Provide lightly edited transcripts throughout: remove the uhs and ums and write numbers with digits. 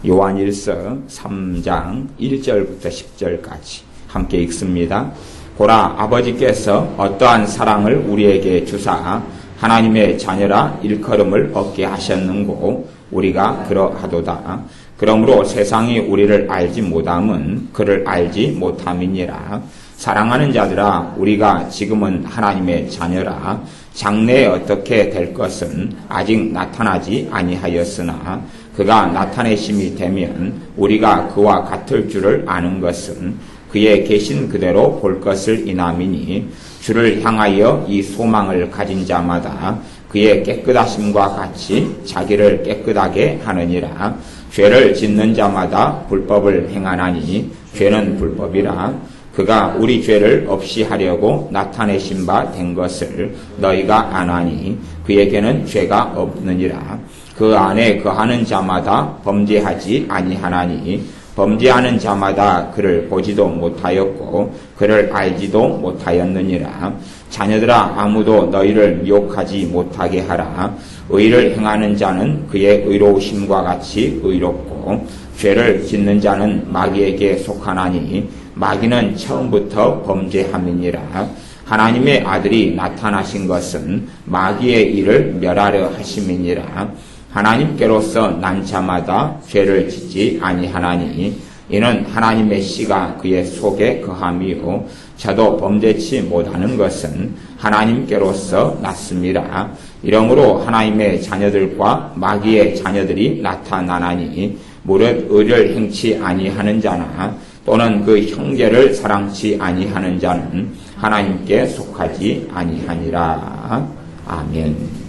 요한일서 3장 1절부터 10절까지 함께 읽습니다. 보라, 아버지께서 어떠한 사랑을 우리에게 주사 하나님의 자녀라 일컬음을 얻게 하셨는고 우리가 그러하도다. 그러므로 세상이 우리를 알지 못함은 그를 알지 못함이니라. 사랑하는 자들아, 우리가 지금은 하나님의 자녀라. 장래에 어떻게 될 것은 아직 나타나지 아니하였으나 그가 나타내심이 되면 우리가 그와 같을 줄을 아는 것은 그의 계신 그대로 볼 것을 인함이니 주를 향하여 이 소망을 가진 자마다 그의 깨끗하심과 같이 자기를 깨끗하게 하느니라. 죄를 짓는 자마다 불법을 행하나니 죄는 불법이라. 그가 우리 죄를 없이 하려고 나타내신 바 된 것을 너희가 아나니 그에게는 죄가 없느니라. 그 안에 거하는 자마다 범죄하지 아니하나니 범죄하는 자마다 그를 보지도 못하였고 그를 알지도 못하였느니라. 자녀들아, 아무도 너희를 미혹하지 못하게 하라. 의를 행하는 자는 그의 의로우심과 같이 의롭고 죄를 짓는 자는 마귀에게 속하나니 마귀는 처음부터 범죄함이니라. 하나님의 아들이 나타나신 것은 마귀의 일을 멸하려 하심이니라. 하나님께로서 난 자마다 죄를 짓지 아니하나니 이는 하나님의 씨가 그의 속에 거함이요 저도 범죄치 못하는 것은 하나님께로서 났습니다. 이러므로 하나님의 자녀들과 마귀의 자녀들이 나타나나니 무릇 의를 행치 아니하는 자나 또는 그 형제를 사랑치 아니하는 자는 하나님께 속하지 아니하니라. 아멘.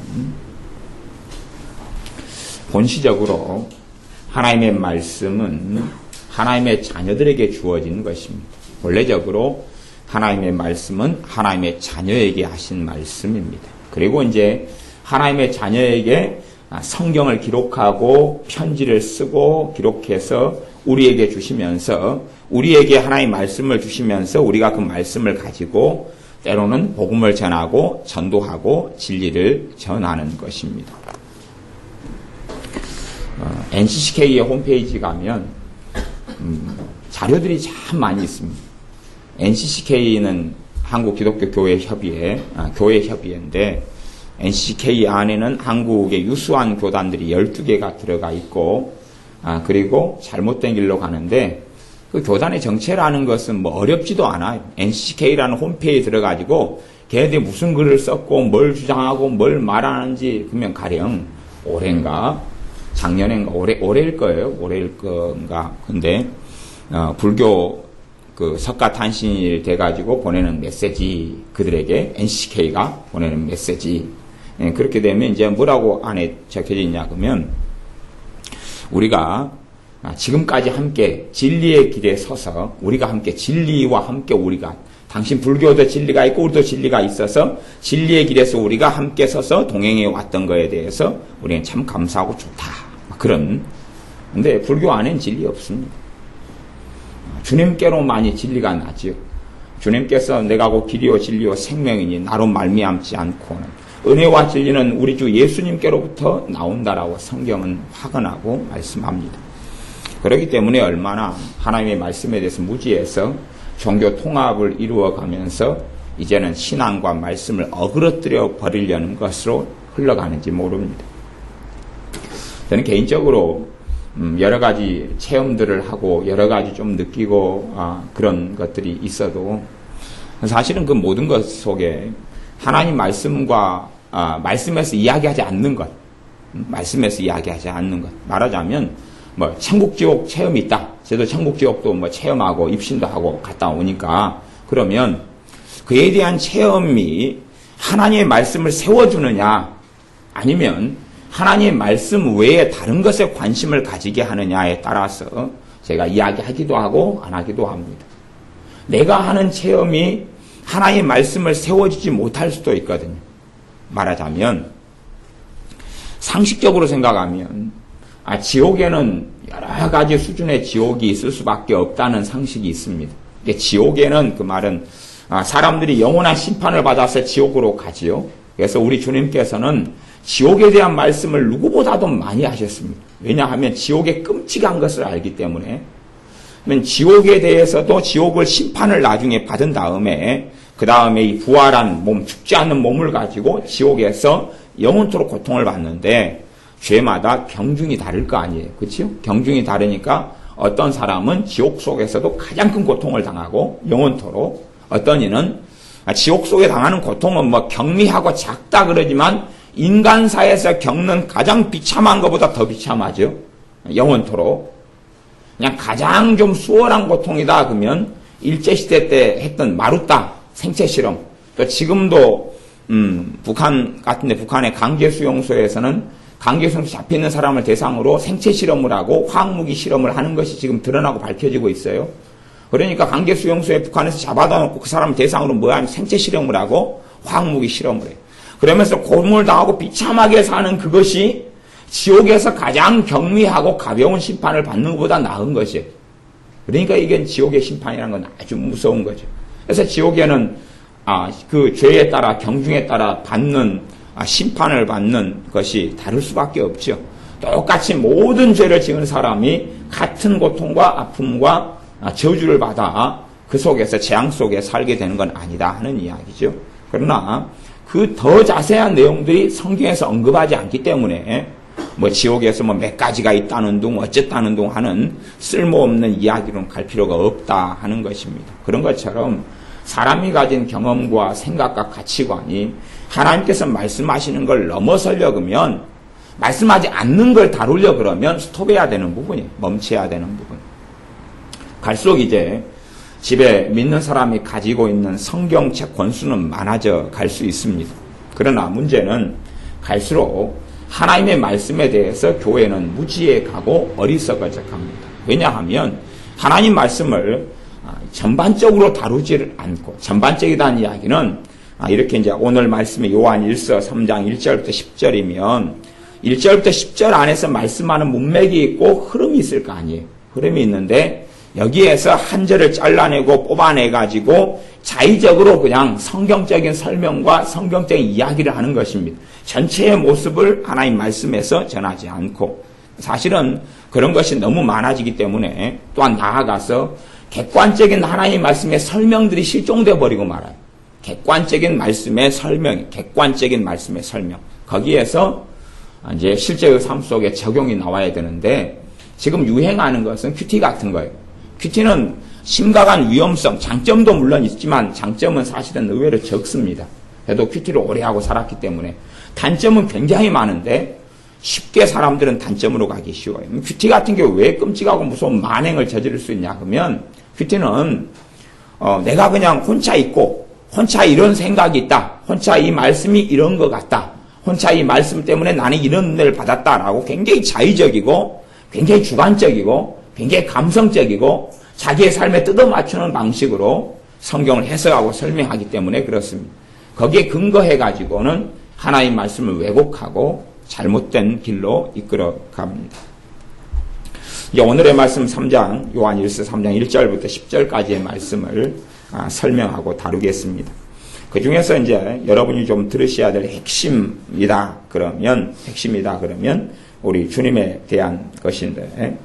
본시적으로 하나님의 말씀은 하나님의 자녀들에게 주어진 것입니다. 본래적으로 하나님의 말씀은 하나님의 자녀에게 하신 말씀입니다. 그리고 이제 하나님의 자녀에게 성경을 기록하고 편지를 쓰고 기록해서 우리에게 주시면서 우리에게 하나님의 말씀을 주시면서 우리가 그 말씀을 가지고 때로는 복음을 전하고 전도하고 진리를 전하는 것입니다. NCCK의 홈페이지 가면 자료들이 참 많이 있습니다. NCCK는 한국기독교교회협의회, 교회협의회인데 NCCK 안에는 한국의 유수한 교단들이 12개가 들어가 있고 그리고 잘못된 길로 가는데 그 교단의 정체라는 것은 뭐 어렵지도 않아요. NCCK라는 홈페이지에 들어가지고 걔네들이 무슨 글을 썼고 뭘 주장하고 뭘 말하는지 그러면 가령 올해인가 작년인가 올해일 거예요. 올해일 건가. 근데 불교 그 석가탄신일 돼가지고 보내는 메시지 그들에게 NCK가 보내는 메시지 그렇게 되면 이제 뭐라고 안에 적혀져 있냐 그러면 우리가 지금까지 함께 진리의 길에 서서 우리가 함께 진리와 함께 우리가 당신 불교도 진리가 있고 우리도 진리가 있어서 진리의 길에서 우리가 함께 서서 동행해 왔던 거에 대해서 우리는 참 감사하고 좋다. 그런. 근데 불교 안에는 진리 없습니다. 주님께로만이 진리가 나지요. 주님께서 내가 곧 길이요 진리요 생명이니 나로 말미암지 않고는 은혜와 진리는 우리 주 예수님께로부터 나온다라고 성경은 확언하고 말씀합니다. 그렇기 때문에 얼마나 하나님의 말씀에 대해서 무지해서 종교 통합을 이루어가면서 이제는 신앙과 말씀을 어그러뜨려 버리려는 것으로 흘러가는지 모릅니다. 저는 개인적으로 여러 가지 체험들을 하고 여러 가지 좀 느끼고 그런 것들이 있어도 사실은 그 모든 것 속에 하나님 말씀과 말씀에서 이야기하지 않는 것, 말씀에서 이야기하지 않는 것. 말하자면 뭐 천국 지옥 체험이 있다. 저도 천국 지옥도 뭐 체험하고 입신도 하고 갔다 오니까 그러면 그에 대한 체험이 하나님의 말씀을 세워주느냐 아니면 하나님의 말씀 외에 다른 것에 관심을 가지게 하느냐에 따라서 제가 이야기하기도 하고 안 하기도 합니다. 내가 하는 체험이 하나님의 말씀을 세워주지 못할 수도 있거든요. 말하자면 상식적으로 생각하면 지옥에는 여러 가지 수준의 지옥이 있을 수밖에 없다는 상식이 있습니다. 지옥에는 그 말은 사람들이 영원한 심판을 받아서 지옥으로 가지요. 그래서 우리 주님께서는 지옥에 대한 말씀을 누구보다도 많이 하셨습니다. 왜냐하면 지옥의 끔찍한 것을 알기 때문에. 그러면 지옥에 대해서도 지옥을 심판을 나중에 받은 다음에 그 다음에 이 부활한 몸, 죽지 않는 몸을 가지고 지옥에서 영원토록 고통을 받는데 죄마다 경중이 다를 거 아니에요. 그렇죠? 경중이 다르니까 어떤 사람은 지옥 속에서도 가장 큰 고통을 당하고 영원토록, 어떤 이는 지옥 속에 당하는 고통은 뭐 경미하고 작다 그러지만 인간사에서 겪는 가장 비참한 것보다 더 비참하죠. 영원토록. 그냥 가장 좀 수월한 고통이다 그러면 일제시대 때 했던 마루타 생체 실험, 또 지금도 북한 같은데 북한의 강제수용소에서는 강제수용소 잡혀있는 사람을 대상으로 생체 실험을 하고 화학무기 실험을 하는 것이 지금 드러나고 밝혀지고 있어요. 그러니까 강제수용소에 북한에서 잡아다 놓고 그 사람을 대상으로 뭐 하면 생체 실험을 하고 화학무기 실험을 해요. 그러면서 고문을 당하고 비참하게 사는 그것이 지옥에서 가장 경미하고 가벼운 심판을 받는 것보다 나은 것이에요. 그러니까 이게 지옥의 심판이라는 건 아주 무서운 거죠. 그래서 지옥에는 그 죄에 따라 경중에 따라 받는 심판을 받는 것이 다를 수밖에 없죠. 똑같이 모든 죄를 지은 사람이 같은 고통과 아픔과 저주를 받아 그 속에서 재앙 속에 살게 되는 건 아니다 하는 이야기죠. 그러나 그 더 자세한 내용들이 성경에서 언급하지 않기 때문에 뭐 지옥에서 뭐 몇 가지가 있다는 둥 어쨌다는 둥 하는 쓸모없는 이야기로는 갈 필요가 없다 하는 것입니다. 그런 것처럼 사람이 가진 경험과 생각과 가치관이 하나님께서 말씀하시는 걸 넘어서려고 하면, 말씀하지 않는 걸 다루려 그러면 스톱해야 되는 부분이에요. 멈춰야 되는 부분. 갈수록 이제 집에 믿는 사람이 가지고 있는 성경책 권수는 많아져 갈 수 있습니다. 그러나 문제는 갈수록 하나님의 말씀에 대해서 교회는 무지해가고 어리석어져 갑니다. 왜냐하면 하나님 말씀을 전반적으로 다루지를 않고, 전반적이라는 이야기는 이렇게 이제 오늘 말씀의 요한 1서 3장 1절부터 10절이면 1절부터 10절 안에서 말씀하는 문맥이 있고 흐름이 있을 거 아니에요. 흐름이 있는데 여기에서 한 절을 잘라내고 뽑아내가지고 자의적으로 그냥 성경적인 설명과 성경적인 이야기를 하는 것입니다. 전체의 모습을 하나님 말씀에서 전하지 않고, 사실은 그런 것이 너무 많아지기 때문에 또한 나아가서 객관적인 하나님 말씀의 설명들이 실종되어 버리고 말아요. 객관적인 말씀의 설명, 객관적인 말씀의 설명. 거기에서 이제 실제의 삶 속에 적용이 나와야 되는데 지금 유행하는 것은 큐티 같은 거예요. 큐티는 심각한 위험성, 장점도 물론 있지만 장점은 사실은 의외로 적습니다. 그래도 큐티를 오래 하고 살았기 때문에 단점은 굉장히 많은데 쉽게 사람들은 단점으로 가기 쉬워요. 큐티 같은 게 왜 끔찍하고 무서운 만행을 저지를 수 있냐 그러면 큐티는 내가 그냥 혼자 있고 혼자 이런 생각이 있다. 혼자 이 말씀이 이런 것 같다. 혼자 이 말씀 때문에 나는 이런 은혜를 받았다라고 굉장히 자의적이고 굉장히 주관적이고 굉장히 감성적이고 자기의 삶에 뜯어맞추는 방식으로 성경을 해석하고 설명하기 때문에 그렇습니다. 거기에 근거해가지고는 하나님 말씀을 왜곡하고 잘못된 길로 이끌어 갑니다. 이제 오늘의 말씀 3장, 요한 1서 3장 1절부터 10절까지의 말씀을 설명하고 다루겠습니다. 그 중에서 이제 여러분이 좀 들으셔야 될 핵심이다 그러면 우리 주님에 대한 것인데,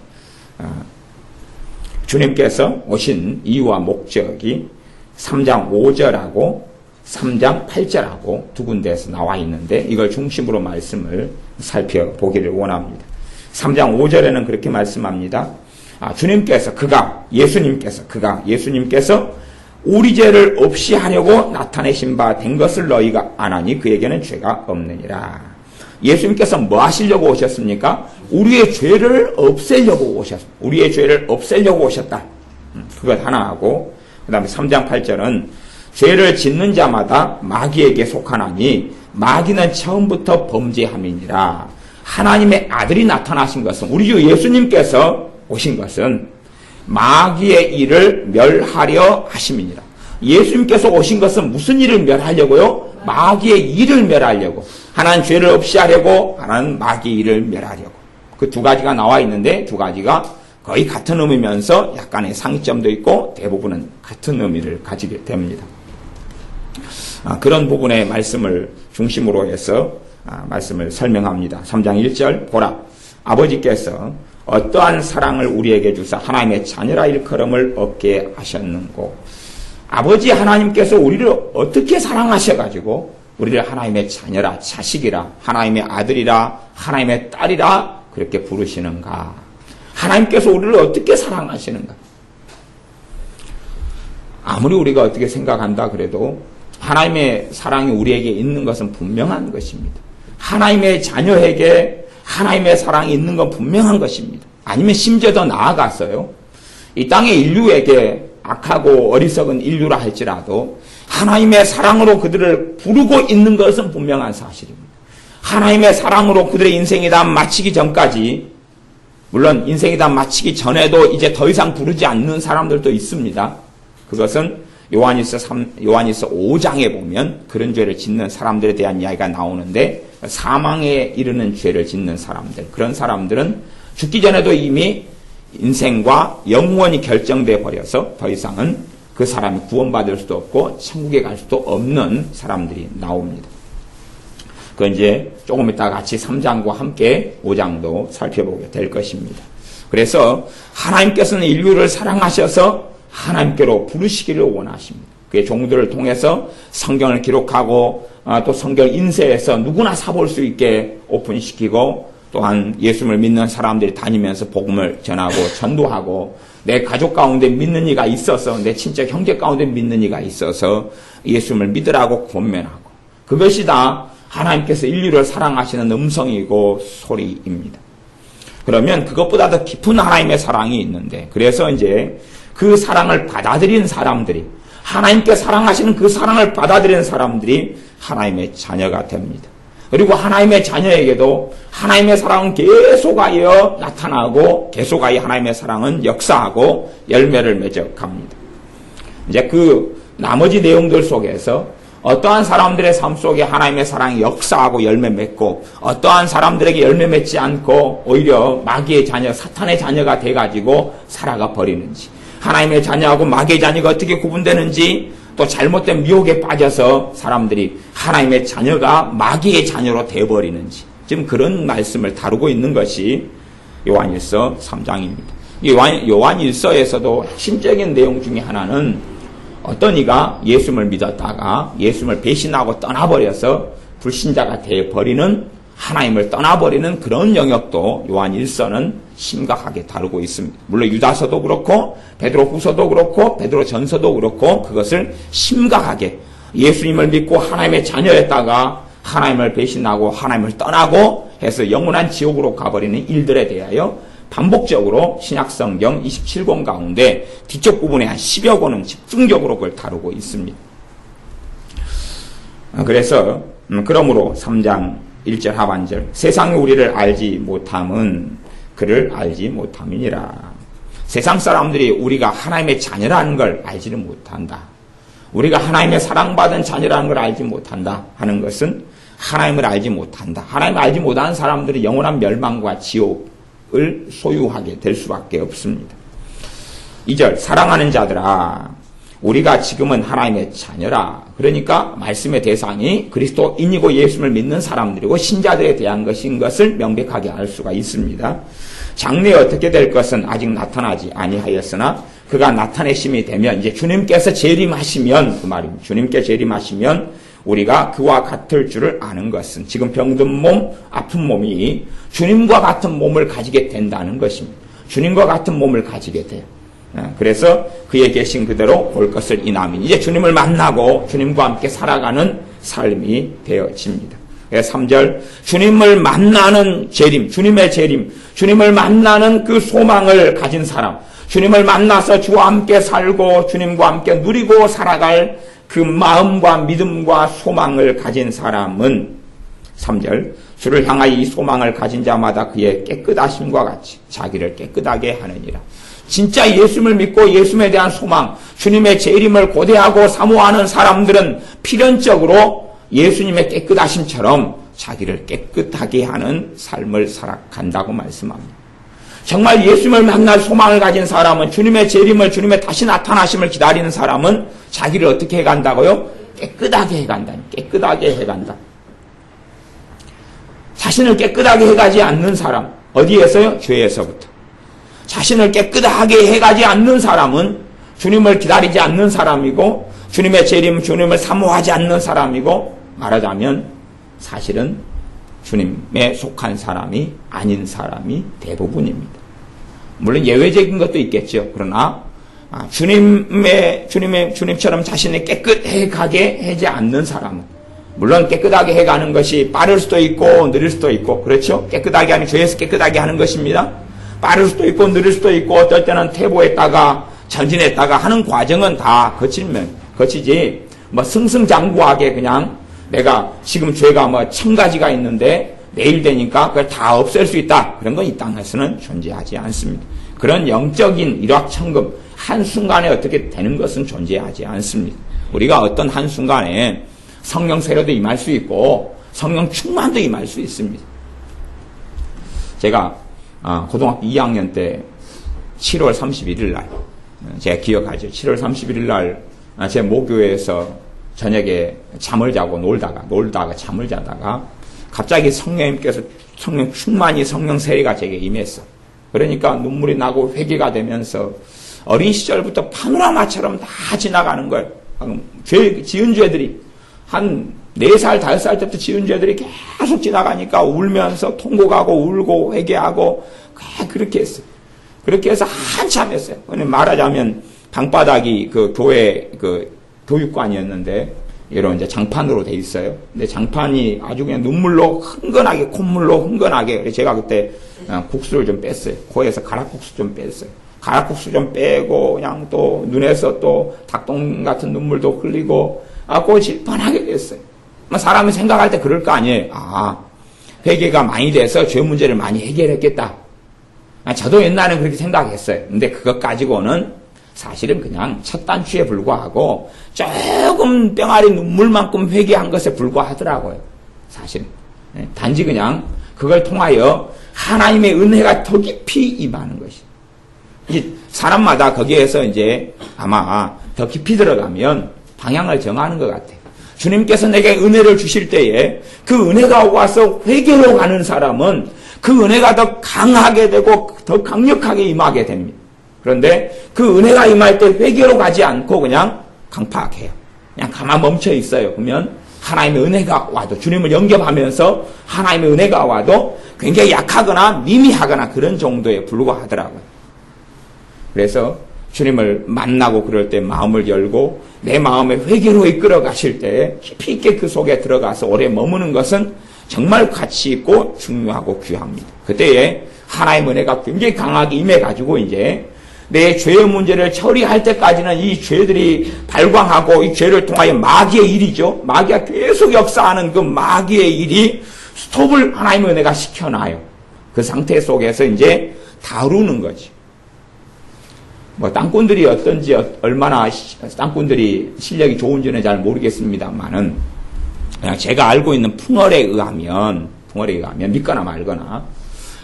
주님께서 오신 이유와 목적이 3장 5절하고 3장 8절하고 두 군데에서 나와 있는데 이걸 중심으로 말씀을 살펴보기를 원합니다. 3장 5절에는 그렇게 말씀합니다. 예수님께서 우리 죄를 없이 하려고 나타내신 바 된 것을 너희가 아나니 그에게는 죄가 없느니라. 예수님께서 뭐 하시려고 오셨습니까? 우리의 죄를 없애려고 오셨다. 그것 하나 하고, 그 다음에 3장 8절은 죄를 짓는 자마다 마귀에게 속하나니 마귀는 처음부터 범죄함이니라. 하나님의 아들이 나타나신 것은, 우리 주 예수님께서 오신 것은 마귀의 일을 멸하려 하심이니라. 예수님께서 오신 것은 무슨 일을 멸하려고요? 마귀의 일을 멸하려고. 하나는 죄를 없이 하려고, 하나는 마귀의 일을 멸하려고. 그 두 가지가 나와 있는데 두 가지가 거의 같은 의미면서 약간의 상이점도 있고 대부분은 같은 의미를 가지게 됩니다. 그런 부분의 말씀을 중심으로 해서 말씀을 설명합니다. 3장 1절 보라, 아버지께서 어떠한 사랑을 우리에게 주사 하나님의 자녀라 일컬음을 얻게 하셨는고, 아버지 하나님께서 우리를 어떻게 사랑하셔가지고 우리를 하나님의 자녀라, 자식이라, 하나님의 아들이라, 하나님의 딸이라 그렇게 부르시는가? 하나님께서 우리를 어떻게 사랑하시는가? 아무리 우리가 어떻게 생각한다 그래도 하나님의 사랑이 우리에게 있는 것은 분명한 것입니다. 하나님의 자녀에게 하나님의 사랑이 있는 건 분명한 것입니다. 아니면 심지어 더 나아가서요, 이 땅의 인류에게 악하고 어리석은 인류라 할지라도 하나님의 사랑으로 그들을 부르고 있는 것은 분명한 사실입니다. 하나님의 사랑으로 그들의 인생이 다 마치기 전까지, 물론 인생이 다 마치기 전에도 이제 더 이상 부르지 않는 사람들도 있습니다. 그것은 요한일서 5장에 보면 그런 죄를 짓는 사람들에 대한 이야기가 나오는데, 사망에 이르는 죄를 짓는 사람들, 그런 사람들은 죽기 전에도 이미 인생과 영원히 결정돼 버려서 더 이상은 그 사람이 구원받을 수도 없고 천국에 갈 수도 없는 사람들이 나옵니다. 그 이제 조금 이따 같이 3장과 함께 5장도 살펴보게 될 것입니다. 그래서 하나님께서는 인류를 사랑하셔서 하나님께로 부르시기를 원하십니다. 그의 종들을 통해서 성경을 기록하고 또 성경 인쇄해서 누구나 사볼 수 있게 오픈시키고, 또한 예수를 믿는 사람들이 다니면서 복음을 전하고 전도하고, 내 가족 가운데 믿는 이가 있어서, 내 친척 형제 가운데 믿는 이가 있어서 예수를 믿으라고 권면하고, 그것이 다 하나님께서 인류를 사랑하시는 음성이고 소리입니다. 그러면 그것보다 더 깊은 하나님의 사랑이 있는데, 그래서 이제 그 사랑을 받아들인 사람들이, 하나님께 사랑하시는 그 사랑을 받아들인 사람들이 하나님의 자녀가 됩니다. 그리고 하나님의 자녀에게도 하나님의 사랑은 계속하여 나타나고, 계속하여 하나님의 사랑은 역사하고 열매를 맺어갑니다. 이제 그 나머지 내용들 속에서 어떠한 사람들의 삶 속에 하나님의 사랑이 역사하고 열매 맺고, 어떠한 사람들에게 열매 맺지 않고 오히려 마귀의 자녀, 사탄의 자녀가 돼가지고 살아가 버리는지, 하나님의 자녀하고 마귀의 자녀가 어떻게 구분되는지, 또 잘못된 미혹에 빠져서 사람들이 하나님의 자녀가 마귀의 자녀로 되어버리는지, 지금 그런 말씀을 다루고 있는 것이 요한일서 3장입니다. 요한일서에서도 핵심적인 내용 중에 하나는 어떤 이가 예수를 믿었다가 예수를 배신하고 떠나버려서 불신자가 되어버리는, 하나님을 떠나버리는 그런 영역도 요한일서는 심각하게 다루고 있습니다. 물론 유다서도 그렇고 베드로후서도 그렇고 베드로전서도 그렇고 그것을 심각하게, 예수님을 믿고 하나님의 자녀였다가 하나님을 배신하고 하나님을 떠나고 해서 영원한 지옥으로 가버리는 일들에 대하여 반복적으로 신약성경 27권 가운데 뒤쪽 부분에 한 10여 권은 집중적으로 그걸 다루고 있습니다. 그래서 그러므로 3장 1절 하반절, 세상이 우리를 알지 못함은 그를 알지 못함이니라. 세상 사람들이 우리가 하나님의 자녀라는 걸 알지는 못한다. 우리가 하나님의 사랑받은 자녀라는 걸 알지 못한다 하는 것은 하나님을 알지 못한다. 하나님을 알지 못하는 사람들이 영원한 멸망과 지옥을 소유하게 될 수밖에 없습니다. 2절, 사랑하는 자들아, 우리가 지금은 하나님의 자녀라. 그러니까 말씀의 대상이 그리스도인이고 예수를 믿는 사람들이고 신자들에 대한 것인 것을 명백하게 알 수가 있습니다. 장래에 어떻게 될 것은 아직 나타나지 아니하였으나 그가 나타내심이 되면, 이제 주님께서 재림하시면, 그 말입니다. 주님께 재림하시면 우리가 그와 같을 줄을 아는 것은, 지금 병든 몸, 아픈 몸이 주님과 같은 몸을 가지게 된다는 것입니다. 주님과 같은 몸을 가지게 돼요. 그래서 그의 계신 그대로 볼 것을 인하면 이제 주님을 만나고 주님과 함께 살아가는 삶이 되어집니다. 3절, 주님을 만나는 재림, 주님의 재림, 주님을 만나는 그 소망을 가진 사람, 주님을 만나서 주와 함께 살고 주님과 함께 누리고 살아갈 그 마음과 믿음과 소망을 가진 사람은 3절, 주를 향하여 이 소망을 가진 자마다 그의 깨끗하심과 같이 자기를 깨끗하게 하느니라. 진짜 예수를 믿고 예수에 대한 소망, 주님의 재림을 고대하고 사모하는 사람들은 필연적으로 예수님의 깨끗하심처럼 자기를 깨끗하게 하는 삶을 살아간다고 말씀합니다. 정말 예수님을 만날 소망을 가진 사람은, 주님의 재림을, 주님의 다시 나타나심을 기다리는 사람은 자기를 어떻게 해간다고요? 깨끗하게 해간다. 깨끗하게 해간다. 자신을 깨끗하게 해가지 않는 사람, 어디에서요? 죄에서부터. 자신을 깨끗하게 해가지 않는 사람은 주님을 기다리지 않는 사람이고 주님의 재림, 주님을 사모하지 않는 사람이고 말하자면 사실은 주님에 속한 사람이 아닌 사람이 대부분입니다. 물론 예외적인 것도 있겠죠. 그러나 주님처럼 자신을 깨끗해 가게 하지 않는 사람은 물론 깨끗하게 해가는 것이 빠를 수도 있고 느릴 수도 있고 그렇죠. 깨끗하게 하는 죄에서 깨끗하게 하는 것입니다. 빠를 수도 있고 느릴 수도 있고 어떨 때는 퇴보했다가 전진했다가 하는 과정은 다 거치지 뭐 승승장구하게 그냥 내가 지금 죄가 뭐 1000가지가 있는데 내일 되니까 그걸 다 없앨 수 있다. 그런 건 이 땅에서는 존재하지 않습니다. 그런 영적인 일확천금 한순간에 어떻게 되는 것은 존재하지 않습니다. 우리가 어떤 한순간에 성령 세례도 임할 수 있고 성령 충만도 임할 수 있습니다. 제가 고등학교 2학년 때 7월 31일 날 제가 기억하죠. 7월 31일 날 제 모교에서 저녁에 잠을 자고 놀다가 잠을 자다가 갑자기 성령님께서 성령 충만히 성령 세례가 제게 임했어. 그러니까 눈물이 나고 회개가 되면서 어린 시절부터 파노라마처럼 다 지나가는 거예요. 지은 죄들이 한 4살, 5살 때부터 지은 죄들이 계속 지나가니까 울면서 통곡하고 울고 회개하고 그렇게 했어요. 그렇게 해서 한참 했어요. 말하자면 방바닥이 그 교회 그 교육관이었는데 이런 이제 장판으로 돼 있어요. 근데 장판이 아주 그냥 눈물로 흥건하게 콧물로 흥건하게 그래서 제가 그때 국수를 좀 뺐어요. 코에서 가락국수 좀 뺐어요. 가락국수 좀 빼고 그냥 또 눈에서 또 닭똥 같은 눈물도 흘리고 꽃이 뻔하게 됐어요. 사람이 생각할 때 그럴 거 아니에요. 회개가 많이 돼서 죄 문제를 많이 해결했겠다. 저도 옛날엔 그렇게 생각했어요. 근데 그것 가지고는 사실은 그냥 첫 단추에 불과하고 조금 뿅아리 눈물만큼 회개한 것에 불과하더라고요. 사실은. 단지 그냥 그걸 통하여 하나님의 은혜가 더 깊이 임하는 것이. 이제 사람마다 거기에서 이제 아마 더 깊이 들어가면 방향을 정하는 것 같아요. 주님께서 내게 은혜를 주실 때에 그 은혜가 와서 회개로 가는 사람은 그 은혜가 더 강하게 되고 더 강력하게 임하게 됩니다. 그런데 그 은혜가 임할 때 회개로 가지 않고 그냥 강팍해요. 그냥 가만 멈춰 있어요. 그러면 하나님의 은혜가 와도 주님을 영접하면서 하나님의 은혜가 와도 굉장히 약하거나 미미하거나 그런 정도에 불과하더라고요. 그래서 주님을 만나고 그럴 때 마음을 열고 내 마음의 회개로 이끌어 가실 때 깊이 있게 그 속에 들어가서 오래 머무는 것은 정말 가치 있고 중요하고 귀합니다. 그때에 하나님의 은혜가 굉장히 강하게 임해가지고 이제 내 죄의 문제를 처리할 때까지는 이 죄들이 발광하고 이 죄를 통하여 마귀의 일이죠. 마귀가 계속 역사하는 그 마귀의 일이 스톱을 하나님의 은혜가 시켜놔요. 그 상태 속에서 이제 다루는 거지. 땅꾼들이 어떤지 얼마나 땅꾼들이 실력이 좋은지는 잘 모르겠습니다만은 그냥 제가 알고 있는 풍월에 의하면 믿거나 말거나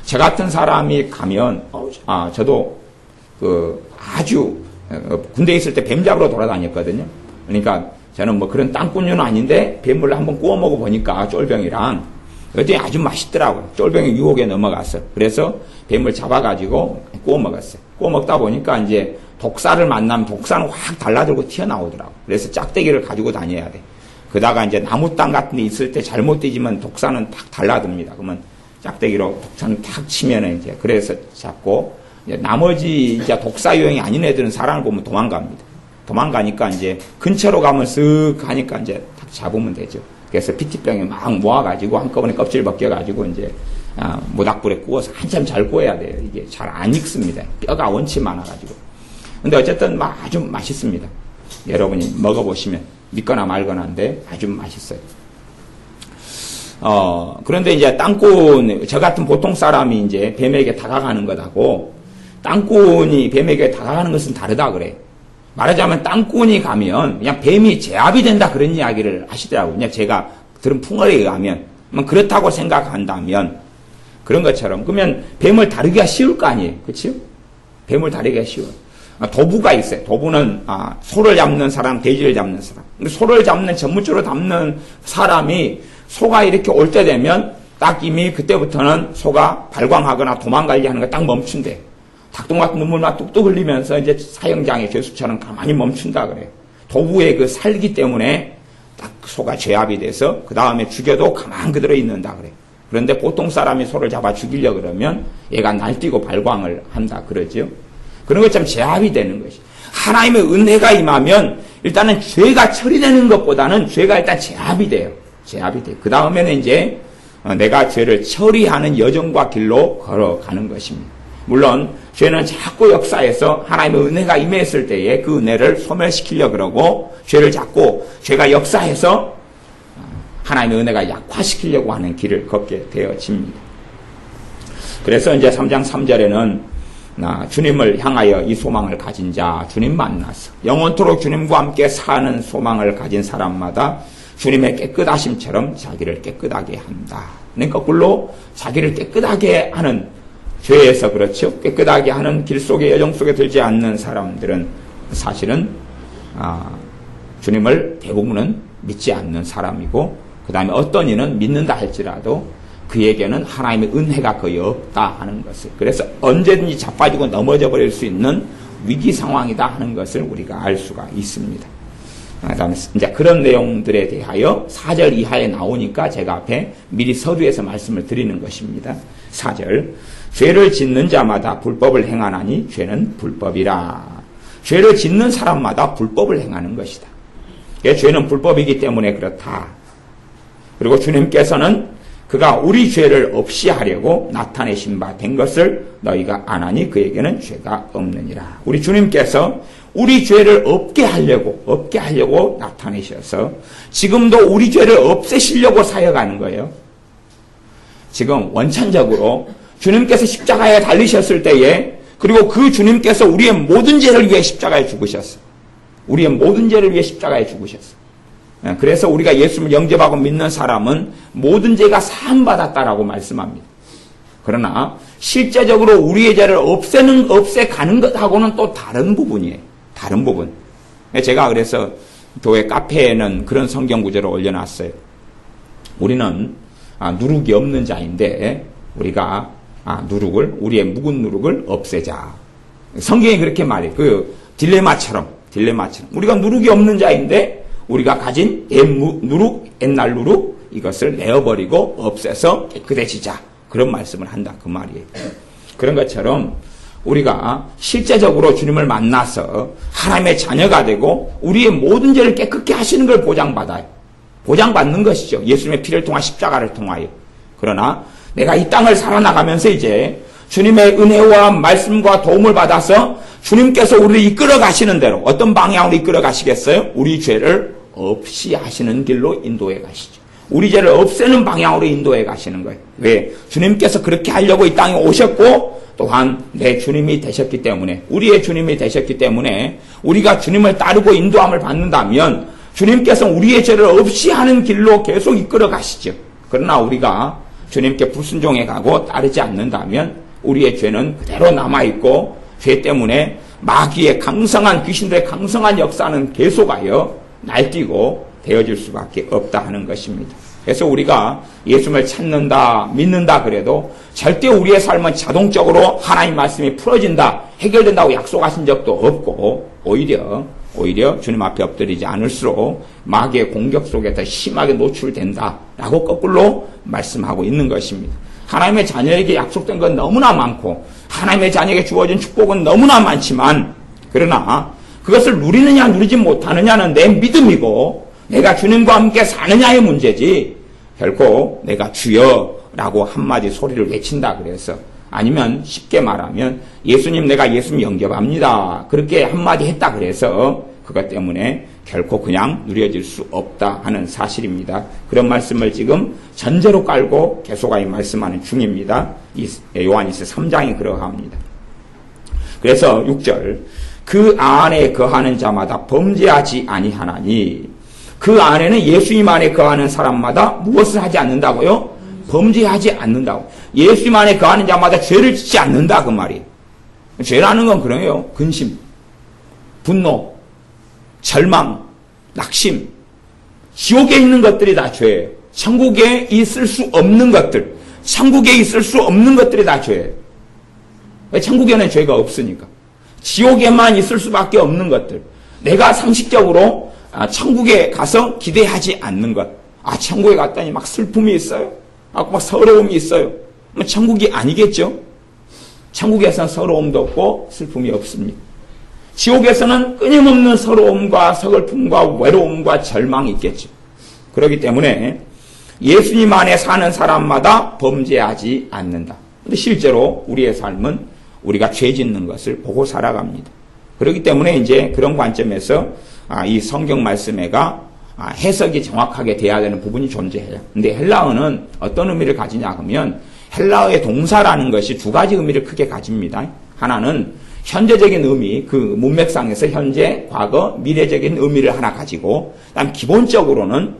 저 같은 사람이 가면 저도 아주 군대에 있을 때 뱀 잡으러 돌아다녔거든요. 그러니까 저는 그런 땅꾼류는 아닌데 뱀을 한번 구워 먹어 보니까 쫄병이랑 그때 아주 맛있더라고요. 쫄병의 유혹에 넘어갔어요. 그래서 뱀을 잡아가지고 구워 먹었어요. 구워 먹다 보니까 이제 독사를 만나면 독사는 확 달라들고 튀어나오더라고요. 그래서 짝대기를 가지고 다녀야 돼. 그다가 이제 나무 땅 같은 데 있을 때 잘못 뒤지면 독사는 탁 달라듭니다. 그러면 짝대기로 독사는 탁 치면은 이제 그래서 잡고 이제 나머지 이제 독사 유형이 아닌 애들은 사람을 보면 도망갑니다. 도망가니까 이제 근처로 가면 쓱 가니까 이제 탁 잡으면 되죠. 그래서 피티병에 막 모아가지고 한꺼번에 껍질 벗겨가지고 이제 모닥불에 구워서 한참 잘 구워야 돼요. 이게 잘 안 익습니다. 뼈가 원치 많아가지고. 근데 어쨌든 아주 맛있습니다. 여러분이 먹어보시면 믿거나 말거나인데 아주 맛있어요. 그런데 이제 땅꾼, 저 같은 보통 사람이 이제 뱀에게 다가가는 것하고 땅꾼이 뱀에게 다가가는 것은 다르다 그래. 말하자면 땅꾼이 가면 그냥 뱀이 제압이 된다 그런 이야기를 하시더라고요. 그냥 제가 들은 풍월에 의하면 그렇다고 생각한다면 그런 것처럼 그러면 뱀을 다루기가 쉬울 거 아니에요. 그렇죠? 뱀을 다루기가 쉬워요. 도부가 있어요. 도부는 소를 잡는 사람, 돼지를 잡는 사람. 소를 잡는 전문적으로 잡는 사람이 소가 이렇게 올 때 되면 딱 이미 그때부터는 소가 발광하거나 도망가려고 하는 거 딱 멈춘대. 닭똥 같은 눈물만 뚝뚝 흘리면서 이제 사형장의 죄수처럼 가만히 멈춘다 그래요. 도구의 그 살기 때문에 딱 소가 죄압이 돼서 그 다음에 죽여도 가만 그대로 있는다 그래요. 그런데 보통 사람이 소를 잡아 죽이려 그러면 얘가 날뛰고 발광을 한다 그러죠. 그런 것처럼 제압이 되는 것이. 하나님의 은혜가 임하면 일단은 죄가 처리되는 것보다는 죄가 일단 제압이 돼요. 제압이 돼요. 그 다음에는 이제 내가 죄를 처리하는 여정과 길로 걸어가는 것입니다. 물론 죄는 자꾸 역사에서 하나님의 은혜가 임했을 때에 그 은혜를 소멸시키려고 그러고 죄를 자꾸 죄가 역사해서 하나님의 은혜가 약화시키려고 하는 길을 걷게 되어집니다. 그래서 이제 3장 3절에는 주님을 향하여 이 소망을 가진 자, 주님 만나서 영원토록 주님과 함께 사는 소망을 가진 사람마다 주님의 깨끗하심처럼 자기를 깨끗하게 한다. 거꾸로 자기를 깨끗하게 하는 죄에서 그렇죠. 깨끗하게 하는 길 속에 여정 속에 들지 않는 사람들은 사실은 주님을 대부분은 믿지 않는 사람이고 그 다음에 어떤 이는 믿는다 할지라도 그에게는 하나님의 은혜가 거의 없다 하는 것을, 그래서 언제든지 자빠지고 넘어져 버릴 수 있는 위기 상황이다 하는 것을 우리가 알 수가 있습니다. 그다음에 이제 그런 내용들에 대하여 4절 이하에 나오니까 제가 앞에 미리 서두에서 말씀을 드리는 것입니다. 4절, 죄를 짓는 자마다 불법을 행하나니 죄는 불법이라. 죄를 짓는 사람마다 불법을 행하는 것이다. 죄는 불법이기 때문에 그렇다. 그리고 주님께서는 그가 우리 죄를 없이 하려고 나타내신 바 된 것을 너희가 안 하니 그에게는 죄가 없느니라. 우리 주님께서 우리 죄를 없게 하려고 나타내셔서 지금도 우리 죄를 없애시려고 사역하는 거예요. 지금 원천적으로 주님께서 십자가에 달리셨을 때에, 그리고 그 주님께서 우리의 모든 죄를 위해 십자가에 죽으셨어요. 우리의 모든 죄를 위해 십자가에 죽으셨어요. 그래서 우리가 예수를 영접하고 믿는 사람은 모든 죄가 사함받았다라고 말씀합니다. 그러나 실제적으로 우리의 죄를 없애가는 것하고는 또 다른 부분이에요. 다른 부분. 제가 그래서 교회 카페에는 그런 성경 구절을 올려놨어요. 우리는 누룩이 없는 자인데 우리가 우리의 묵은 누룩을 없애자. 성경이 그렇게 말해요. 그 딜레마처럼 우리가 누룩이 없는 자인데 우리가 가진 옛날 누룩 이것을 내어버리고 없애서 깨끗해지자. 그런 말씀을 한다 그 말이에요. 그런 것처럼 우리가 실제적으로 주님을 만나서 하나님의 자녀가 되고 우리의 모든 죄를 깨끗게 하시는 걸 보장받아요. 보장받는 것이죠. 예수님의 피를 통한 십자가를 통하여. 그러나 내가 이 땅을 살아나가면서 이제 주님의 은혜와 말씀과 도움을 받아서 주님께서 우리를 이끌어 가시는 대로 어떤 방향으로 이끌어 가시겠어요? 우리 죄를 없이 하시는 길로 인도해 가시죠. 우리 죄를 없애는 방향으로 인도해 가시는 거예요. 왜? 주님께서 그렇게 하려고 이 땅에 오셨고 또한 내 주님이 되셨기 때문에, 우리의 주님이 되셨기 때문에 우리가 주님을 따르고 인도함을 받는다면 주님께서 우리의 죄를 없이 하는 길로 계속 이끌어 가시죠. 그러나 우리가 주님께 불순종해 가고 따르지 않는다면 우리의 죄는 그대로 남아있고 죄 때문에 마귀의 강성한, 귀신들의 강성한 역사는 계속하여 날뛰고 되어질 수밖에 없다 하는 것입니다. 그래서 우리가 예수님을 찾는다, 믿는다 그래도 절대 우리의 삶은 자동적으로 하나님 말씀이 풀어진다, 해결된다고 약속하신 적도 없고 오히려 주님 앞에 엎드리지 않을수록 마귀의 공격 속에 더 심하게 노출된다라고 거꾸로 말씀하고 있는 것입니다. 하나님의 자녀에게 약속된 건 너무나 많고 하나님의 자녀에게 주어진 축복은 너무나 많지만, 그러나 그것을 누리느냐 누리지 못하느냐는 내 믿음이고 내가 주님과 함께 사느냐의 문제지, 결코 내가 주여라고 한마디 소리를 외친다 그래서, 아니면 쉽게 말하면 내가 예수님 영접합니다 그렇게 한마디 했다 그래서 그것 때문에 결코 그냥 누려질 수 없다 하는 사실입니다. 그런 말씀을 지금 전제로 깔고 계속하여 말씀하는 중입니다. 요한일서 3장이 그러합니다. 그래서 6절, 그 안에 거하는 자마다 범죄하지 아니하나니, 그 안에는 예수님 안에 거하는 사람마다 무엇을 하지 않는다고요? 범죄하지 않는다고. 예수님 안에 거하는 자마다 죄를 짓지 않는다 그 말이에요. 죄라는 건 그래요. 근심, 분노, 절망, 낙심, 지옥에 있는 것들이 다 죄예요. 천국에 있을 수 없는 것들, 천국에 있을 수 없는 것들이 다 죄예요. 천국에는 죄가 없으니까. 지옥에만 있을 수밖에 없는 것들. 내가 상식적으로 천국에 가서 기대하지 않는 것. 천국에 갔더니 막 슬픔이 있어요. 막 서러움이 있어요. 천국이 아니겠죠? 천국에서는 서러움도 없고 슬픔이 없습니다. 지옥에서는 끊임없는 서러움과 서글픔과 외로움과 절망이 있겠죠. 그렇기 때문에 예수님 안에 사는 사람마다 범죄하지 않는다. 근데 실제로 우리의 삶은 우리가 죄 짓는 것을 보고 살아갑니다. 그렇기 때문에 이제 그런 관점에서 이 성경 말씀에가 해석이 정확하게 돼야 되는 부분이 존재해요. 근데 헬라어는 어떤 의미를 가지냐 하면 헬라어의 동사라는 것이 두 가지 의미를 크게 가집니다. 하나는 현재적인 의미, 그 문맥상에서 현재, 과거, 미래적인 의미를 하나 가지고, 그다음 기본적으로는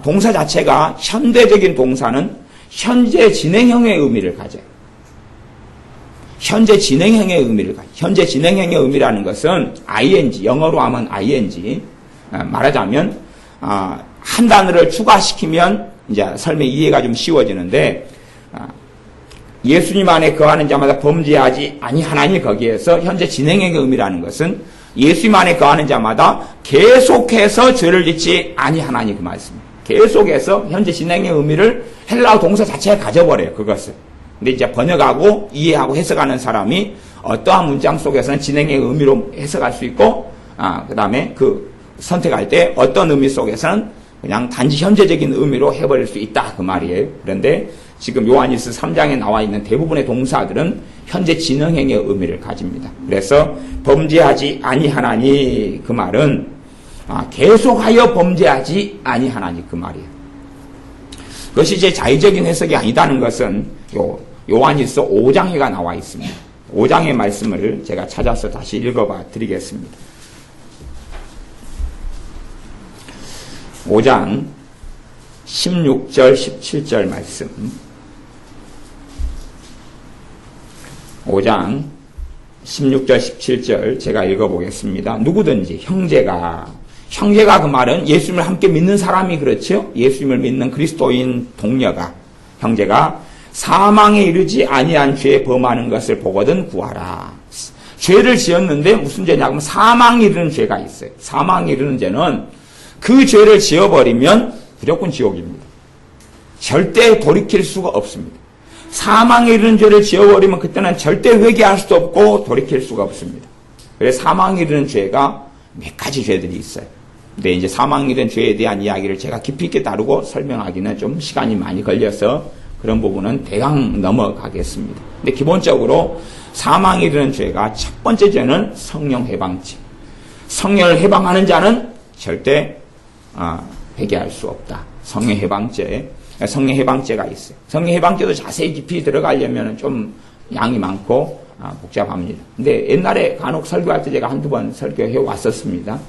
동사 자체가 현대적인 동사는 현재 진행형의 의미를 가져요. 현재 진행형의 의미를 가져요. 현재 진행형의 의미라는 것은 ing, 영어로 하면 ing, 말하자면 한 단어를 추가시키면 이제 설명 이해가 좀 쉬워지는데, 예수님 안에 거하는 자마다 범죄하지 아니하나니, 거기에서 현재 진행형의 의미라는 것은 예수님 안에 거하는 자마다 계속해서 죄를 짓지 아니하나니 그 말씀입니다. 계속해서 현재 진행의 의미를 헬라어 동사 자체에 가져버려요. 그것을. 근데 이제 번역하고 이해하고 해석하는 사람이 어떠한 문장 속에서는 진행의 의미로 해석할 수 있고, 그 다음에 그 선택할 때 어떤 의미 속에서는 그냥 단지 현재적인 의미로 해버릴 수 있다 그 말이에요. 그런데 지금 요한일서 3장에 나와 있는 대부분의 동사들은 현재 진행형의 의미를 가집니다. 그래서 범죄하지 아니하나니 그 말은 계속하여 범죄하지 아니하나니 그 말이에요. 그것이 이제 자의적인 해석이 아니다는 것은 요한일서 5장에가 나와 있습니다. 5장의 말씀을 제가 찾아서 다시 읽어봐 드리겠습니다. 5장 16절 17절 말씀. 5장 16절 17절 제가 읽어보겠습니다. 누구든지 형제가 그 말은 예수님을 함께 믿는 사람이 그렇죠. 예수님을 믿는 그리스도인 동료가, 형제가 사망에 이르지 아니한 죄에 범하는 것을 보거든 구하라. 죄를 지었는데 무슨 죄냐면 사망에 이르는 죄가 있어요. 사망에 이르는 죄는 그 죄를 지어버리면 무조건 지옥입니다. 절대 돌이킬 수가 없습니다. 사망에 이르는 죄를 지어버리면 그때는 절대 회개할 수도 없고 돌이킬 수가 없습니다. 그래서 사망에 이르는 죄가 몇 가지 죄들이 있어요. 근데 이제 사망에 이르는 죄에 대한 이야기를 제가 깊이 있게 다루고 설명하기는 좀 시간이 많이 걸려서 그런 부분은 대강 넘어가겠습니다. 근데 기본적으로 사망에 이르는 죄가 첫 번째 죄는 성령 해방죄. 성령을 해방하는 자는 절대 회개할 수 없다. 성령 해방죄. 성령 해방죄가 있어요. 성령 해방죄도 자세히 깊이 들어가려면 좀 양이 많고 복잡합니다. 근데 옛날에 간혹 설교할 때 제가 한두 번 설교해 왔었습니다.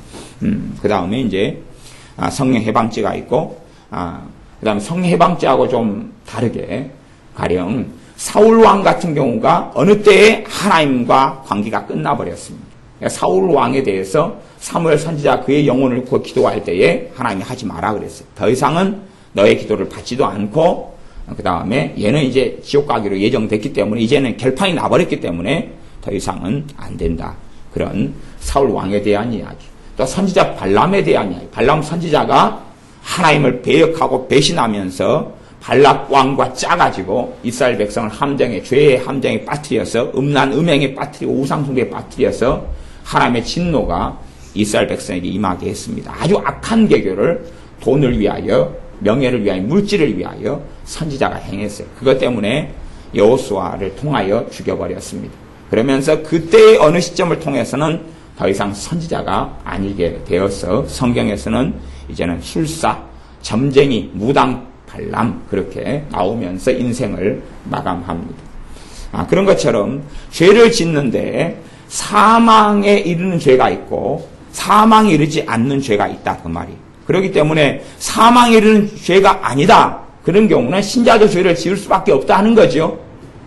그 다음에 이제 성령 해방죄가 있고, 그 다음에 성령 해방죄하고 좀 다르게, 가령 사울 왕 같은 경우가 어느 때에 하나님과 관계가 끝나버렸습니다. 사울 왕에 대해서 사무엘 선지자 그의 영혼을 구해 기도할 때에 하나님이 하지 마라 그랬어요. 더 이상은 너의 기도를 받지도 않고, 그 다음에 얘는 이제 지옥 가기로 예정됐기 때문에 이제는 결판이 나버렸기 때문에 더 이상은 안 된다. 그런 사울 왕에 대한 이야기. 또 선지자 발람에 대한 이야기. 발람 선지자가 하나님을 배역하고 배신하면서 발락 왕과 짜가지고 이스라엘 백성을 함정에, 죄의 함정에 빠뜨려서 음란 음행에 빠뜨리고 우상숭배에 빠뜨려서 하나님의 진노가 이스라엘 백성에게 임하게 했습니다. 아주 악한 계교를 돈을 위하여, 명예를 위하여, 물질을 위하여 선지자가 행했어요. 그것 때문에 여호수아를 통하여 죽여버렸습니다. 그러면서 그때의 어느 시점을 통해서는 더 이상 선지자가 아니게 되어서 성경에서는 이제는 술사, 점쟁이, 무당, 발람 그렇게 나오면서 인생을 마감합니다. 그런 것처럼 죄를 짓는데 사망에 이르는 죄가 있고 사망에 이르지 않는 죄가 있다 그 말이에요. 그렇기 때문에 사망에 이르는 죄가 아니다. 그런 경우는 신자도 죄를 지을 수밖에 없다 하는 거죠.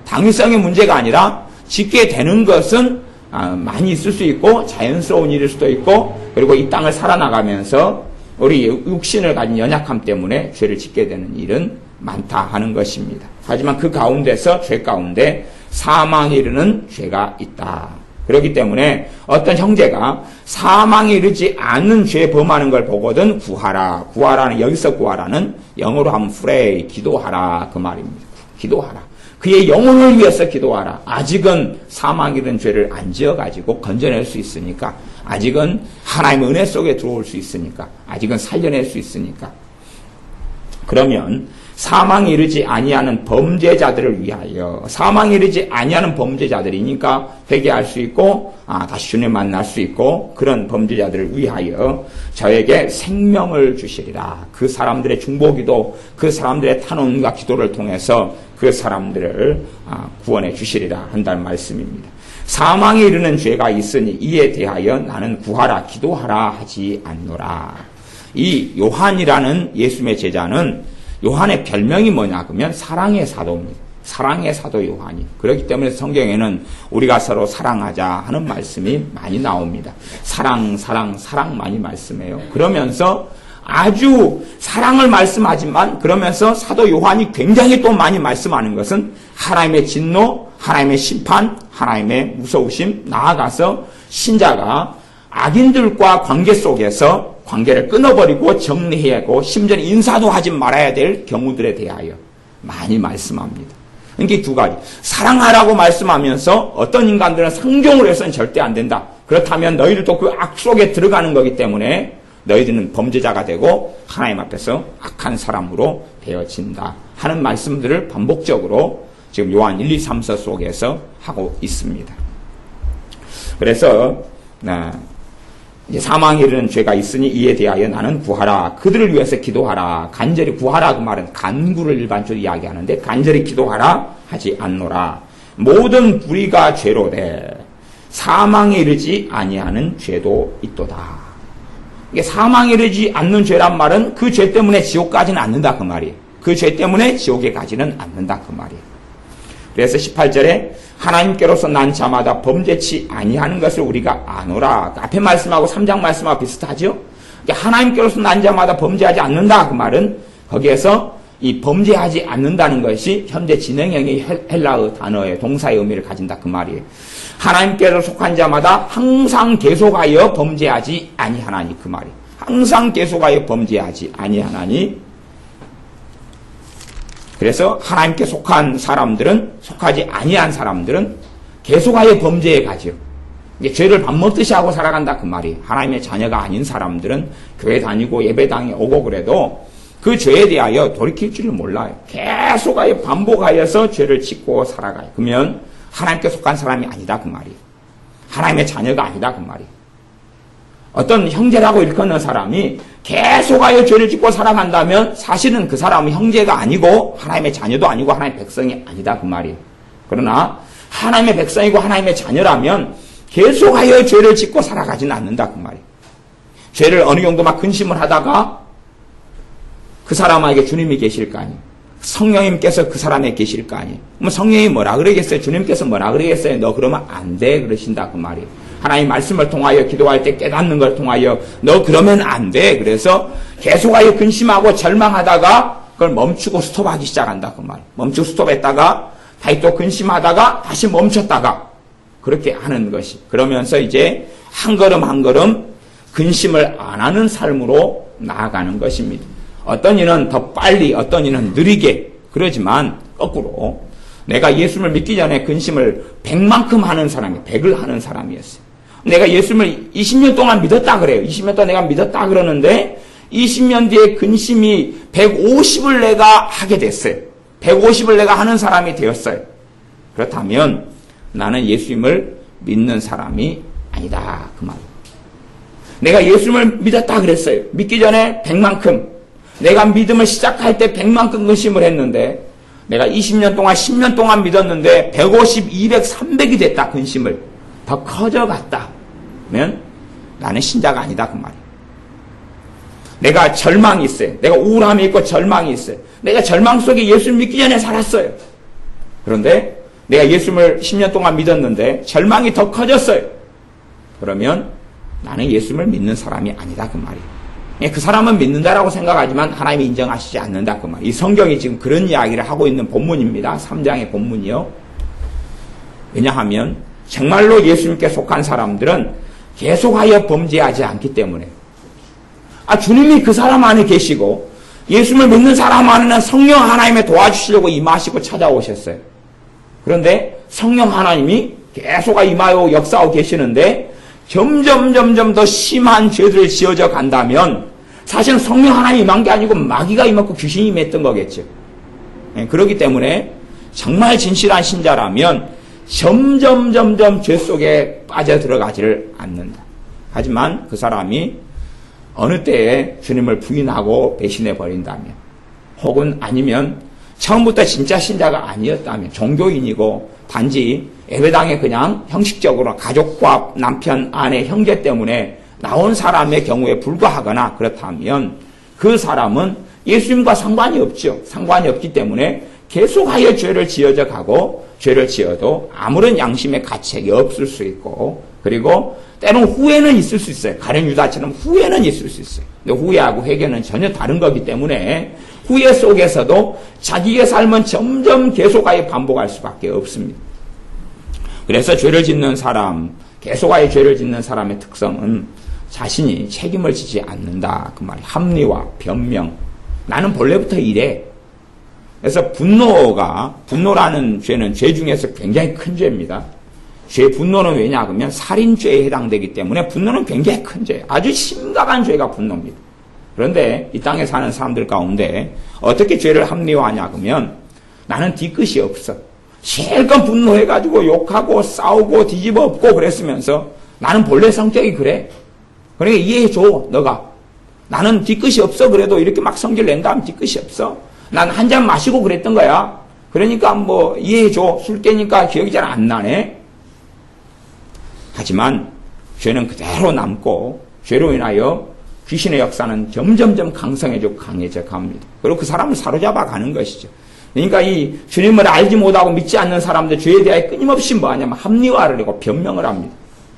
당위성의 문제가 아니라 짓게 되는 것은 많이 있을 수 있고 자연스러운 일일 수도 있고, 그리고 이 땅을 살아나가면서 우리 육신을 가진 연약함 때문에 죄를 짓게 되는 일은 많다 하는 것입니다. 하지만 그 가운데서 죄 가운데 사망에 이르는 죄가 있다. 그렇기 때문에 어떤 형제가 사망에 이르지 않는 죄 범하는 걸 보거든 구하라. 구하라는 여기서 구하라는 영어로 하면 pray, 기도하라 그 말입니다. 기도하라. 그의 영혼을 위해서 기도하라. 아직은 사망에 이른 죄를 안 지어가지고 건져낼 수 있으니까, 아직은 하나님의 은혜 속에 들어올 수 있으니까, 아직은 살려낼 수 있으니까. 그러면 사망에 이르지 아니하는 범죄자들을 위하여, 사망에 이르지 아니하는 범죄자들이니까 회개할 수 있고 다시 주님 만날 수 있고, 그런 범죄자들을 위하여 저에게 생명을 주시리라. 그 사람들의 중보기도, 그 사람들의 탄원과 기도를 통해서 그 사람들을 구원해 주시리라 한다는 말씀입니다. 사망에 이르는 죄가 있으니 이에 대하여 나는 구하라 기도하라 하지 않노라. 이 요한이라는 예수님의 제자는, 요한의 별명이 뭐냐 그러면 사랑의 사도입니다. 사랑의 사도 요한이. 그렇기 때문에 성경에는 우리가 서로 사랑하자 하는 말씀이 많이 나옵니다. 사랑 많이 말씀해요. 그러면서 아주 사랑을 말씀하지만, 그러면서 사도 요한이 굉장히 또 많이 말씀하는 것은 하나님의 진노, 하나님의 심판, 하나님의 무서우심, 나아가서 신자가 악인들과 관계 속에서 관계를 끊어버리고 정리해야 하고 심지어 인사도 하지 말아야 될 경우들에 대하여 많이 말씀합니다. 그러니까 두 가지. 사랑하라고 말씀하면서 어떤 인간들은 상종을 해서는 절대 안 된다. 그렇다면 너희들도 그 악 속에 들어가는 거기 때문에 너희들은 범죄자가 되고 하나님 앞에서 악한 사람으로 되어진다 하는 말씀들을 반복적으로 지금 요한 1, 2, 3서 속에서 하고 있습니다. 그래서 사망에 이르는 죄가 있으니 이에 대하여 나는 구하라. 그들을 위해서 기도하라. 간절히 구하라 그 말은 간구를 일반적으로 이야기하는데, 간절히 기도하라 하지 않노라. 모든 불의가 죄로되 사망에 이르지 아니하는 죄도 있도다. 이게 사망에 이르지 않는 죄란 말은 그 죄 때문에 지옥 가지는 않는다 그 말이에요. 그 죄 때문에 지옥에 가지는 않는다 그 말이에요. 그래서 18절에 하나님께로서 난 자마다 범죄치 아니하는 것을 우리가 아노라. 앞에 말씀하고 3장 말씀하고 비슷하죠? 하나님께로서 난 자마다 범죄하지 않는다 그 말은, 거기에서 이 범죄하지 않는다는 것이 현재 진행형의 헬라어 단어의 동사의 의미를 가진다 그 말이에요. 하나님께로 속한 자마다 항상 계속하여 범죄하지 아니하나니 그 말이에요. 항상 계속하여 범죄하지 아니하나니. 그래서 하나님께 속한 사람들은, 속하지 아니한 사람들은 계속하여 범죄에 가죠. 죄를 밥 먹듯이 하고 살아간다 그 말이에요. 하나님의 자녀가 아닌 사람들은 교회 다니고 예배당에 오고 그래도 그 죄에 대하여 돌이킬 줄을 몰라요. 계속하여 반복하여서 죄를 짓고 살아가요. 그러면 하나님께 속한 사람이 아니다 그 말이에요. 하나님의 자녀가 아니다 그 말이에요. 어떤 형제라고 일컫는 사람이 계속하여 죄를 짓고 살아간다면 사실은 그 사람은 형제가 아니고 하나님의 자녀도 아니고 하나님의 백성이 아니다 그 말이에요. 그러나 하나님의 백성이고 하나님의 자녀라면 계속하여 죄를 짓고 살아가지는 않는다 그 말이에요. 죄를 어느 정도 막 근심을 하다가 그 사람에게 주님이 계실 거 아니에요. 성령님께서 그 사람에 계실 거 아니에요. 그럼 성령이 뭐라 그러겠어요? 주님께서 뭐라 그러겠어요? 너 그러면 안 돼 그러신다 그 말이에요. 하나님 말씀을 통하여 기도할 때 깨닫는 걸 통하여 너 그러면 안 돼. 그래서 계속하여 근심하고 절망하다가 그걸 멈추고 스톱하기 시작한다 그 말이에요. 멈추고 스톱했다가 다시 또 근심하다가 다시 멈췄다가 그렇게 하는 것이. 그러면서 이제 한 걸음 한 걸음 근심을 안 하는 삶으로 나아가는 것입니다. 어떤 이는 더 빨리, 어떤 이는 느리게. 그러지만 거꾸로 내가 예수를 믿기 전에 근심을 100만큼 하는 사람이, 100을 하는 사람이었어요. 내가 예수를 20년 동안 믿었다 그래요. 20년 동안 내가 믿었다 그러는데 20년 뒤에 근심이 150을 내가 하게 됐어요. 150을 내가 하는 사람이 되었어요. 그렇다면 나는 예수님을 믿는 사람이 아니다 그 말. 내가 예수님을 믿었다 그랬어요. 믿기 전에 100만큼, 내가 믿음을 시작할 때 100만큼 근심을 했는데 내가 20년 동안 10년 동안 믿었는데 150, 200, 300이 됐다 근심을. 더 커져갔다 면 나는 신자가 아니다 그 말이에요. 내가 절망이 있어요. 내가 우울함이 있고 절망이 있어요. 내가 절망 속에 예수를 믿기 전에 살았어요. 그런데 내가 예수를 10년 동안 믿었는데 절망이 더 커졌어요. 그러면 나는 예수를 믿는 사람이 아니다 그 말이에요. 그 사람은 믿는다라고 생각하지만 하나님이 인정하시지 않는다 그 말. 이 성경이 지금 그런 이야기를 하고 있는 본문입니다. 3장의 본문이요. 왜냐하면 정말로 예수님께 속한 사람들은 계속하여 범죄하지 않기 때문에 주님이 그 사람 안에 계시고 예수님을 믿는 사람 안에는 성령 하나님의 도와주시려고 임하시고 찾아오셨어요. 그런데 성령 하나님이 계속 임하여 역사하고 계시는데 점점 더 심한 죄들을 지어져 간다면 사실은 성령 하나님이 임한 게 아니고 마귀가 임했고 귀신이 임했던 거겠죠. 그렇기 때문에 정말 진실한 신자라면 점점 죄 속에 빠져들어가지를 않는다. 하지만 그 사람이 어느 때에 주님을 부인하고 배신해 버린다면 혹은 아니면 처음부터 진짜 신자가 아니었다면 종교인이고 단지 예배당에 그냥 형식적으로 가족과 남편, 아내, 형제 때문에 나온 사람의 경우에 불과하거나 그렇다면 그 사람은 예수님과 상관이 없죠. 상관이 없기 때문에 계속하여 죄를 지어져 가고 죄를 지어도 아무런 양심의 가책이 없을 수 있고 그리고 때론 후회는 있을 수 있어요. 가룟 유다처럼 후회는 있을 수 있어요. 근데 후회하고 회개는 전혀 다른 거기 때문에 후회 속에서도 자기의 삶은 점점 계속하여 반복할 수밖에 없습니다. 그래서 죄를 짓는 사람, 계속하여 죄를 짓는 사람의 특성은 자신이 책임을 지지 않는다. 그 말이 합리화, 변명. 나는 본래부터 이래. 그래서 분노라는 죄는 죄 중에서 굉장히 큰 죄입니다. 분노는 왜냐 그러면 살인죄에 해당되기 때문에 분노는 굉장히 큰 죄예요. 아주 심각한 죄가 분노입니다. 그런데 이 땅에 사는 사람들 가운데 어떻게 죄를 합리화하냐 그러면 나는 뒤끝이 없어. 실컷 분노해가지고 욕하고 싸우고 뒤집어 엎고 그랬으면서 나는 본래 성격이 그래. 그러니까 이해해줘 너가. 나는 뒤끝이 없어. 그래도 이렇게 막 성질 낸다 하면 뒤끝이 없어. 난 한 잔 마시고 그랬던 거야. 그러니까 뭐 이해해줘. 술 깨니까 기억이 잘 안 나네. 하지만 죄는 그대로 남고 죄로 인하여 귀신의 역사는 점점 강해져 갑니다. 그리고 그 사람을 사로잡아 가는 것이죠. 그러니까 이 주님을 알지 못하고 믿지 않는 사람들 죄에 대해 끊임없이 뭐하냐면 합리화를 하고 변명을 합니다.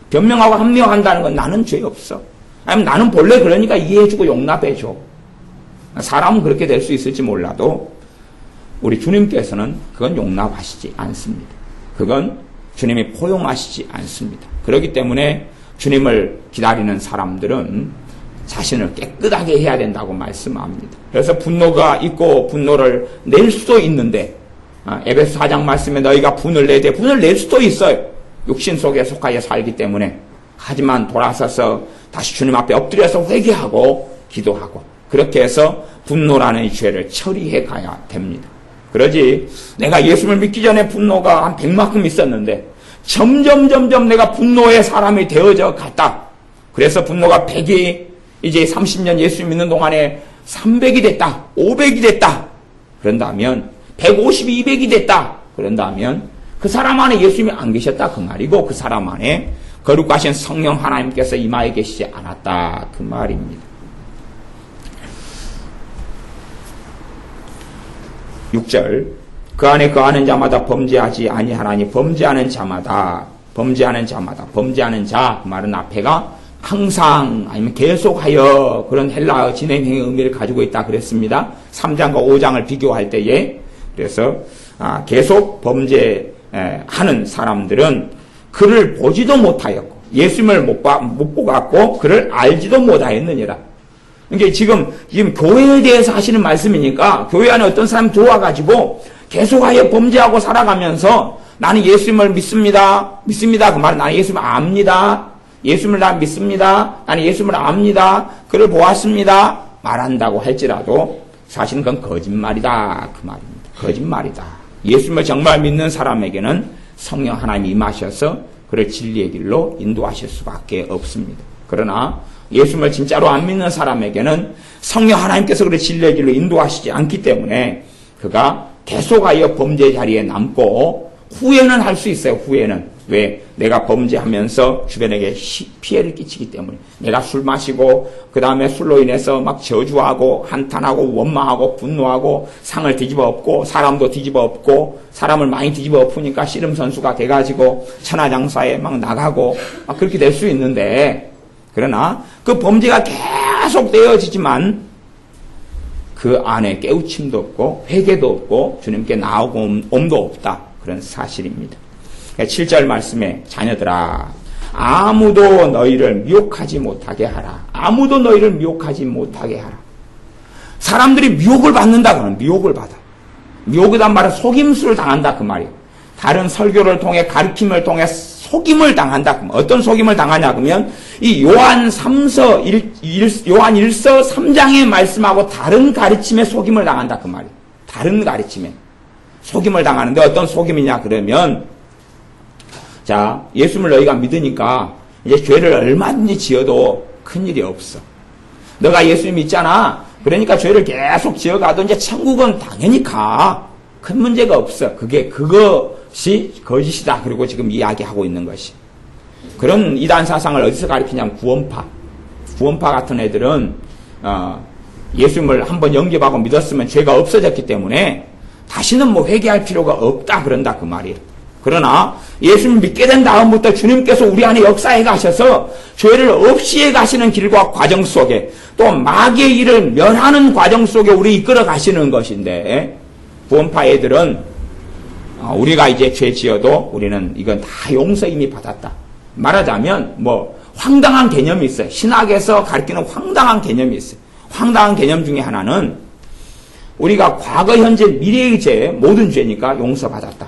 변명하고 합리화한다는 건 나는 죄 없어. 아니면 나는 본래 그러니까 이해해주고 용납해줘. 사람은 그렇게 될 수 있을지 몰라도 우리 주님께서는 그건 용납하시지 않습니다. 그건 주님이 포용하시지 않습니다. 그렇기 때문에 주님을 기다리는 사람들은 자신을 깨끗하게 해야 된다고 말씀합니다. 그래서 분노가 있고 분노를 낼 수도 있는데 에베소 4장 말씀에 너희가 분을 낼 수도 있어요. 육신 속에 속하여 살기 때문에. 하지만 돌아서서 다시 주님 앞에 엎드려서 회개하고 기도하고 그렇게 해서 분노라는 죄를 처리해 가야 됩니다. 그러지 내가 예수를 믿기 전에 분노가 한 100만큼 있었는데 점점 내가 분노의 사람이 되어져 갔다. 그래서 분노가 100이 이제 30년 예수 믿는 동안에 300이 됐다. 500이 됐다. 그런다면 150이 200이 됐다. 그런다면 그 사람 안에 예수님이 안 계셨다 그 말이고 그 사람 안에 거룩하신 성령 하나님께서 임하여 계시지 않았다 그 말입니다. 6절 그 안에 거하는 자마다 범죄하지 아니하나니 범죄하는 자마다 범죄하는 자 그 말은 앞에가 항상 아니면 계속하여 그런 헬라어 진행형의 의미를 가지고 있다 그랬습니다. 3장과 5장을 비교할 때에 그래서 계속 범죄하는 사람들은 그를 보지도 못하였고 예수님을 못 보았고 그를 알지도 못하였느니라. 이게 지금 교회에 대해서 하시는 말씀이니까 교회 안에 어떤 사람이 들어와가지고 계속하여 범죄하고 살아가면서 나는 예수님을 믿습니다. 그 말은 나는 예수님을 압니다. 예수님을 난 믿습니다. 나는 예수님을 압니다. 그를 보았습니다. 말한다고 할지라도 사실은 그건 거짓말이다. 그 말입니다. 거짓말이다. 예수님을 정말 믿는 사람에게는 성령 하나님이 임하셔서 그를 진리의 길로 인도하실 수밖에 없습니다. 그러나 예수님을 진짜로 안 믿는 사람에게는 성령 하나님께서 그를 진리의 길로 인도하시지 않기 때문에 그가 계속하여 범죄 자리에 남고 후회는 할 수 있어요. 후회는. 왜? 내가 범죄하면서 주변에게 피해를 끼치기 때문에 내가 술 마시고 그 다음에 술로 인해서 막 저주하고 한탄하고 원망하고 분노하고 상을 뒤집어 엎고 사람도 뒤집어 엎고 사람을 많이 뒤집어 엎으니까 씨름 선수가 돼가지고 천하장사에 막 나가고 막 그렇게 될 수 있는데 그러나 그 범죄가 계속 되어지지만 그 안에 깨우침도 없고 회개도 없고 주님께 나아옴도 없다. 그런 사실입니다. 7절 말씀에 자녀들아 아무도 너희를 미혹하지 못하게 하라. 아무도 너희를 미혹하지 못하게 하라. 사람들이 미혹을 받는다 그러면 미혹을 받아. 미혹이란 말은 속임수를 당한다 그 말이에요. 다른 설교를 통해 가르침을 통해 속임을 당한다. 어떤 속임을 당하냐 그러면 이 요한 1서 3장의 말씀하고 다른 가르침에 속임을 당한다 그 말이에요. 다른 가르침에 속임을 당하는데 어떤 속임이냐 그러면 자 예수님을 너희가 믿으니까 이제 죄를 얼마든지 지어도 큰일이 없어. 너가 예수님 믿잖아. 그러니까 죄를 계속 지어가도 이제 천국은 당연히 가. 큰 문제가 없어. 그것이 거짓이다. 그리고 지금 이야기하고 있는 것이. 그런 이단 사상을 어디서 가르치냐면 구원파 같은 애들은 예수님을 한번 영접하고 믿었으면 죄가 없어졌기 때문에 다시는 뭐 회개할 필요가 없다 그런다 그 말이에요. 그러나 예수님 믿게 된 다음부터 주님께서 우리 안에 역사해 가셔서 죄를 없이 해 가시는 길과 과정 속에 또 마귀의 일을 면하는 과정 속에 우리 이끌어 가시는 것인데 구원파 애들은 우리가 이제 죄 지어도 우리는 이건 다 용서 이미 받았다. 말하자면 뭐 황당한 개념이 있어요. 신학에서 가르치는 황당한 개념이 있어요. 황당한 개념 중에 하나는 우리가 과거, 현재, 미래의 죄 모든 죄니까 용서받았다.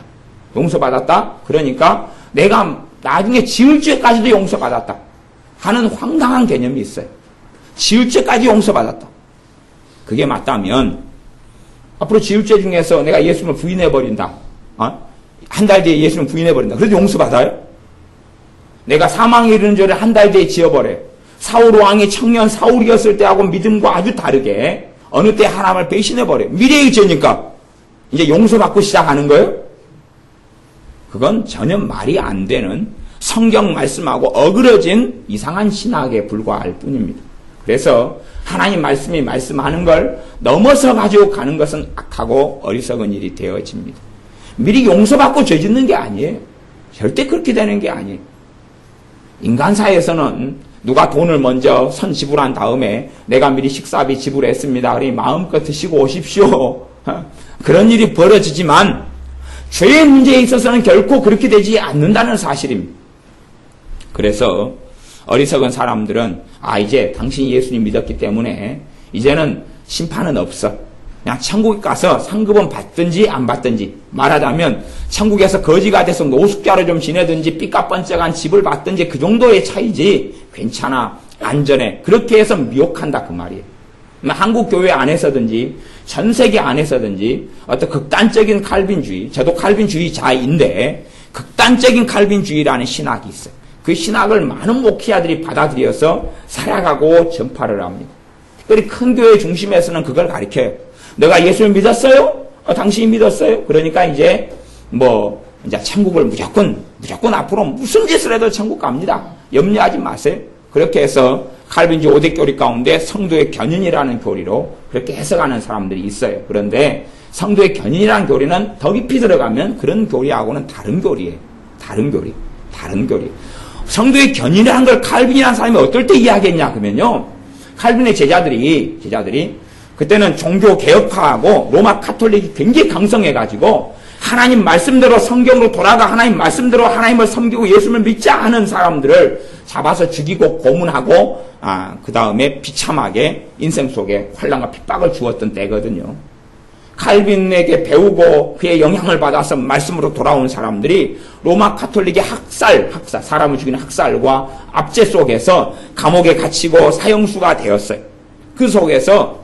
용서받았다? 그러니까 내가 나중에 지을 죄까지도 용서받았다 하는 황당한 개념이 있어요. 지을 죄까지 용서받았다. 그게 맞다면 앞으로 지을 죄 중에서 내가 예수님을 부인해버린다. 한 달 뒤에 예수님을 부인해버린다. 그래도 용서받아요? 내가 사망에 이르는 죄를 한 달 뒤에 지어버려요. 사울 왕이 청년 사울이었을 때하고 믿음과 아주 다르게 어느 때 하나님을 배신해버려요. 미래의 죄니까 이제 용서받고 시작하는 거예요? 그건 전혀 말이 안 되는 성경 말씀하고 어그러진 이상한 신학에 불과할 뿐입니다. 그래서 하나님 말씀이 말씀하는 걸 넘어서 가지고 가는 것은 악하고 어리석은 일이 되어집니다. 미리 용서받고 죄 짓는 게 아니에요. 절대 그렇게 되는 게 아니에요. 인간사에서는 누가 돈을 먼저 선 지불한 다음에 내가 미리 식사비 지불했습니다. 그러니 마음껏 드시고 오십시오. 그런 일이 벌어지지만 죄의 문제에 있어서는 결코 그렇게 되지 않는다는 사실입니다. 그래서 어리석은 사람들은 이제 당신이 예수님 믿었기 때문에 이제는 심판은 없어. 그냥 천국에 가서 상급은 받든지 안 받든지 말하자면 천국에서 거지가 돼서 노숙자로 좀 지내든지 삐까뻔쩍한 집을 받든지 그 정도의 차이지 괜찮아 안전해 그렇게 해서 미혹한다 그 말이에요. 한국 교회 안에서든지 전 세계 안에서든지 어떤 극단적인 칼빈주의, 저도 칼빈주의자인데 극단적인 칼빈주의라는 신학이 있어요. 그 신학을 많은 목회자들이 받아들여서 살아가고 전파를 합니다. 특별히 큰 교회 중심에서는 그걸 가르쳐요. 너가 예수를 믿었어요? 당신이 믿었어요? 그러니까 이제 이제 천국을 무조건 앞으로 무슨 짓을 해도 천국 갑니다. 염려하지 마세요. 그렇게 해서 칼빈주의 5대 교리 가운데 성도의 견인이라는 교리로 그렇게 해석하는 사람들이 있어요. 그런데 성도의 견인이라는 교리는 더 깊이 들어가면 그런 교리하고는 다른 교리예요. 다른 교리. 성도의 견인이라는 걸 칼빈이라는 사람이 어떨 때 이야기했냐 그러면요. 칼빈의 제자들이 그때는 종교 개혁파하고 로마 카톨릭이 굉장히 강성해가지고 하나님 말씀대로 성경으로 돌아가 하나님 말씀대로 하나님을 섬기고 예수님을 믿자 하는 사람들을 잡아서 죽이고 고문하고 그 다음에 비참하게 인생 속에 환난과 핍박을 주었던 때거든요. 칼빈에게 배우고 그의 영향을 받아서 말씀으로 돌아온 사람들이 로마 카톨릭의 학살, 사람을 죽이는 학살과 압제 속에서 감옥에 갇히고 사형수가 되었어요. 그 속에서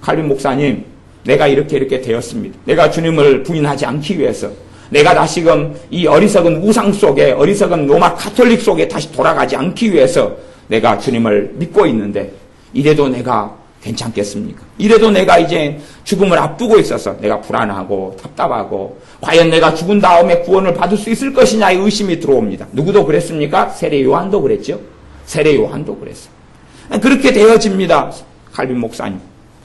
칼빈 목사님, 내가 이렇게 되었습니다. 내가 주님을 부인하지 않기 위해서 내가 다시금 이 어리석은 우상 속에 어리석은 로마 카톨릭 속에 다시 돌아가지 않기 위해서 내가 주님을 믿고 있는데 이래도 내가 괜찮겠습니까? 이래도 내가 이제 죽음을 앞두고 있어서 내가 불안하고 답답하고 과연 내가 죽은 다음에 구원을 받을 수 있을 것이냐의 의심이 들어옵니다. 누구도 그랬습니까? 세례 요한도 그랬죠. 세례 요한도 그랬어요. 그렇게 되어집니다. 칼빈 목사님.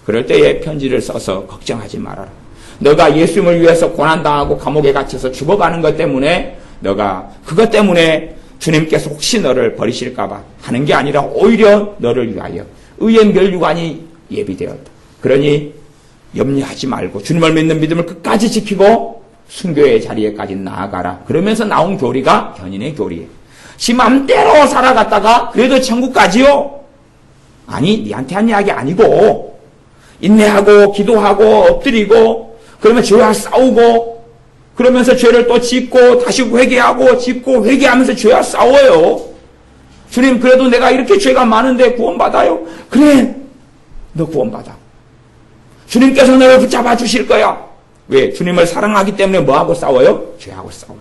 그럴 때에 편지를 써서 걱정하지 말아라. 너가 예수님을 위해서 고난당하고 감옥에 갇혀서 죽어가는 것 때문에 너가 그것 때문에 주님께서 혹시 너를 버리실까 봐 하는 게 아니라 오히려 너를 위하여 의의 멸류관이 예비되었다. 그러니 염려하지 말고 주님을 믿는 믿음을 끝까지 지키고 순교의 자리에까지 나아가라. 그러면서 나온 교리가 견인의 교리예요. 지 맘대로 살아갔다가 그래도 천국 가지요? 아니, 니한테 한 이야기 아니고 인내하고 기도하고 엎드리고 그러면 죄와 싸우고 그러면서 죄를 또 짓고 다시 회개하고 짓고 회개하면서 죄와 싸워요. 주님, 그래도 내가 이렇게 죄가 많은데 구원받아요? 그래, 너 구원받아. 주님께서 너를 붙잡아 주실 거야. 왜? 주님을 사랑하기 때문에 뭐하고 싸워요? 죄하고 싸워요.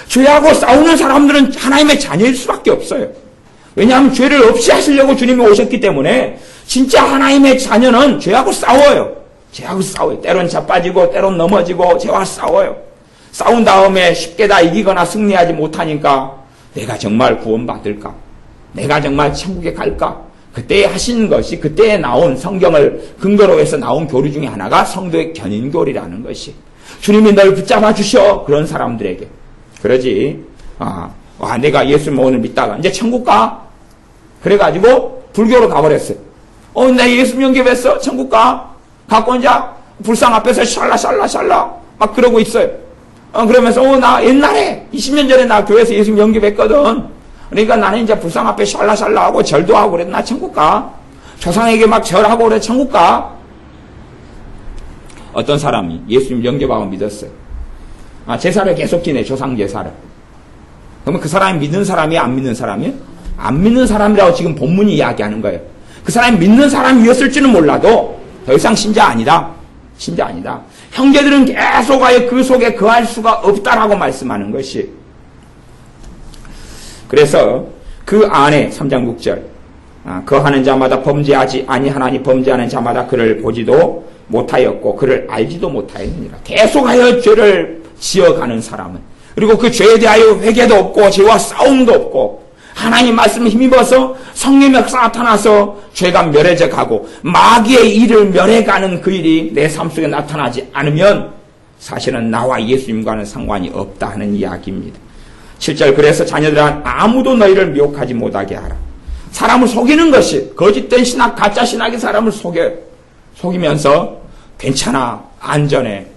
죄하고 싸우는 사람들은 하나님의 자녀일 수밖에 없어요. 왜냐하면 죄를 없이 하시려고 주님이 오셨기 때문에 진짜 하나님의 자녀는 죄하고 싸워요. 죄하고 싸워요. 때론 자빠지고 때론 넘어지고 죄와 싸워요. 싸운 다음에 쉽게 다 이기거나 승리하지 못하니까 내가 정말 구원받을까? 내가 정말 천국에 갈까? 그때 하신 것이 그때에 나온 성경을 근거로 해서 나온 교리 중에 하나가 성도의 견인교리라는 것이 주님이 널 붙잡아 주셔. 그런 사람들에게. 그러지. 내가 예수님 오늘 믿다가 이제 천국 가. 그래가지고 불교로 가버렸어요. 나 예수님 영접했어. 천국 가. 갖고 이제 불상 앞에서 샬라 막 그러고 있어요. 그러면서 나 옛날에 20년 전에 나 교회에서 예수님 영접했거든. 그러니까 나는 이제 불상 앞에 샬라 하고 절도 하고 그래. 나 천국 가. 조상에게 막 절하고 그래. 천국 가. 어떤 사람이 예수님 영접하고 믿었어요. 제사를 계속 지내. 조상 제사를. 그러면 그 사람이 믿는 사람이야? 안 믿는 사람이야? 안 믿는 사람이라고 지금 본문이 이야기하는 거예요. 그 사람이 믿는 사람이었을지는 몰라도 더 이상 신자 아니다. 신자 아니다. 형제들은 계속하여 그 속에 거할 수가 없다라고 말씀하는 것이. 그래서 그 안에 3장 6절 거하는 자마다 범죄하지 아니하나니 범죄하는 자마다 그를 보지도 못하였고 그를 알지도 못하였느니라. 계속하여 죄를 지어가는 사람은 그리고 그 죄에 대하여 회개도 없고 죄와 싸움도 없고 하나님 말씀에 힘입어서 성령의 역사가 나타나서 죄가 멸해져 가고 마귀의 일을 멸해가는 그 일이 내 삶 속에 나타나지 않으면 사실은 나와 예수님과는 상관이 없다 하는 이야기입니다. 7절 그래서 자녀들아 아무도 너희를 미혹하지 못하게 하라. 사람을 속이는 것이 거짓된 신학 가짜 신학이 사람을 속이면서 괜찮아 안전해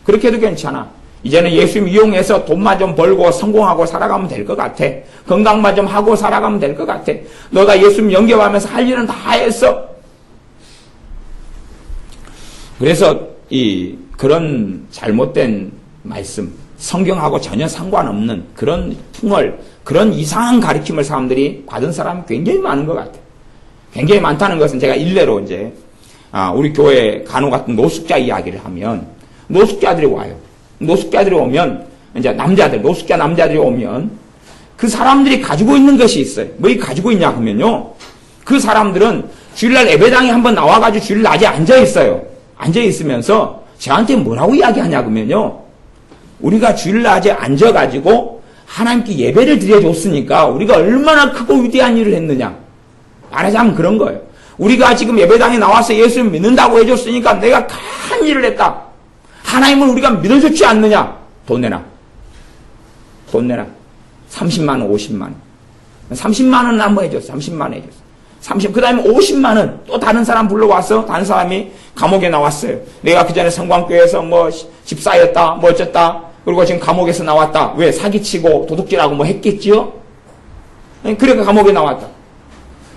그렇게 해도 괜찮아. 이제는 예수님 이용해서 돈만 좀 벌고 성공하고 살아가면 될 것 같아. 건강만 좀 하고 살아가면 될 것 같아. 너가 예수님 영접하면서 할 일은 다 했어. 그래서 그런 잘못된 말씀, 성경하고 전혀 상관없는 그런 풍월, 그런 이상한 가르침을 사람들이 받은 사람이 굉장히 많은 것 같아. 굉장히 많다는 것은 제가 일례로 이제 우리 교회 간호 같은 노숙자 이야기를 하면 노숙자들이 와요. 노숙자들이 오면 이제 노숙자 남자들이 오면 그 사람들이 가지고 있는 것이 있어요. 뭐 가지고 있냐 하면요. 그 사람들은 주일날 예배당에 한번 나와가지고 주일 낮에 앉아 있어요. 앉아 있으면서 저한테 뭐라고 이야기하냐 그러면요. 우리가 주일 낮에 앉아가지고 하나님께 예배를 드려줬으니까 우리가 얼마나 크고 위대한 일을 했느냐. 말하자면 그런 거예요. 우리가 지금 예배당에 나와서 예수를 믿는다고 해줬으니까 내가 큰 일을 했다. 하나님을 우리가 믿어줬지 않느냐? 돈 내놔. 30만 원, 50만 원. 30만 원은 한번 해줬어. 30만 원 해줬어. 그 다음에 50만 원. 또 다른 사람 불러와서 다른 사람이 감옥에 나왔어요. 내가 그 전에 성광교회에서 집사였다, 어쨌다. 그리고 지금 감옥에서 나왔다. 왜? 사기치고 도둑질하고 했겠지요? 그러니까 감옥에 나왔다.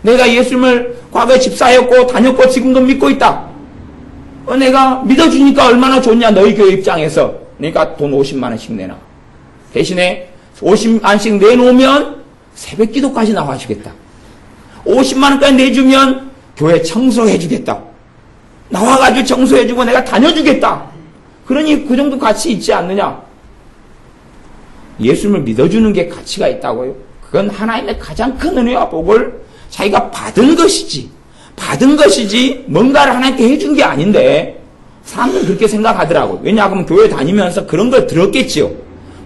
내가 예수님을 과거에 집사였고 다녔고 지금도 믿고 있다. 내가 믿어주니까 얼마나 좋냐 너희 교회 입장에서. 그러니까 돈 50만 원씩 내놔. 대신에 50만씩 내놓으면 새벽 기도까지 나와주겠다. 50만 원까지 내주면 교회 청소해주겠다. 나와가지고 청소해주고 내가 다녀주겠다. 그러니 그 정도 가치 있지 않느냐. 예수님을 믿어주는 게 가치가 있다고요. 그건 하나님의 가장 큰 은혜와 복을 자기가 받은 것이지 뭔가를 하나님께 해준 게 아닌데 사람들은 그렇게 생각하더라고요. 왜냐하면 교회 다니면서 그런 걸 들었겠지요.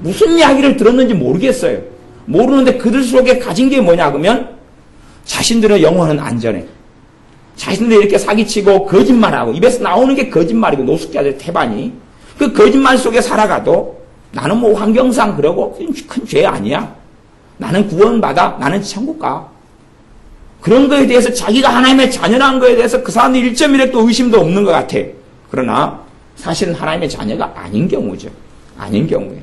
무슨 이야기를 들었는지 모르겠어요. 모르는데 그들 속에 가진 게 뭐냐 그러면 자신들의 영혼은 안전해. 자신들이 이렇게 사기치고 거짓말하고 입에서 나오는 게 거짓말이고 노숙자들 태반이 그 거짓말 속에 살아가도 나는 환경상 그러고 큰 죄 아니야. 나는 구원받아. 나는 천국 가. 그런 거에 대해서 자기가 하나님의 자녀라는 거에 대해서 그 사람들이 1.1획도 의심도 없는 것 같아. 그러나 사실은 하나님의 자녀가 아닌 경우죠. 아닌 경우에.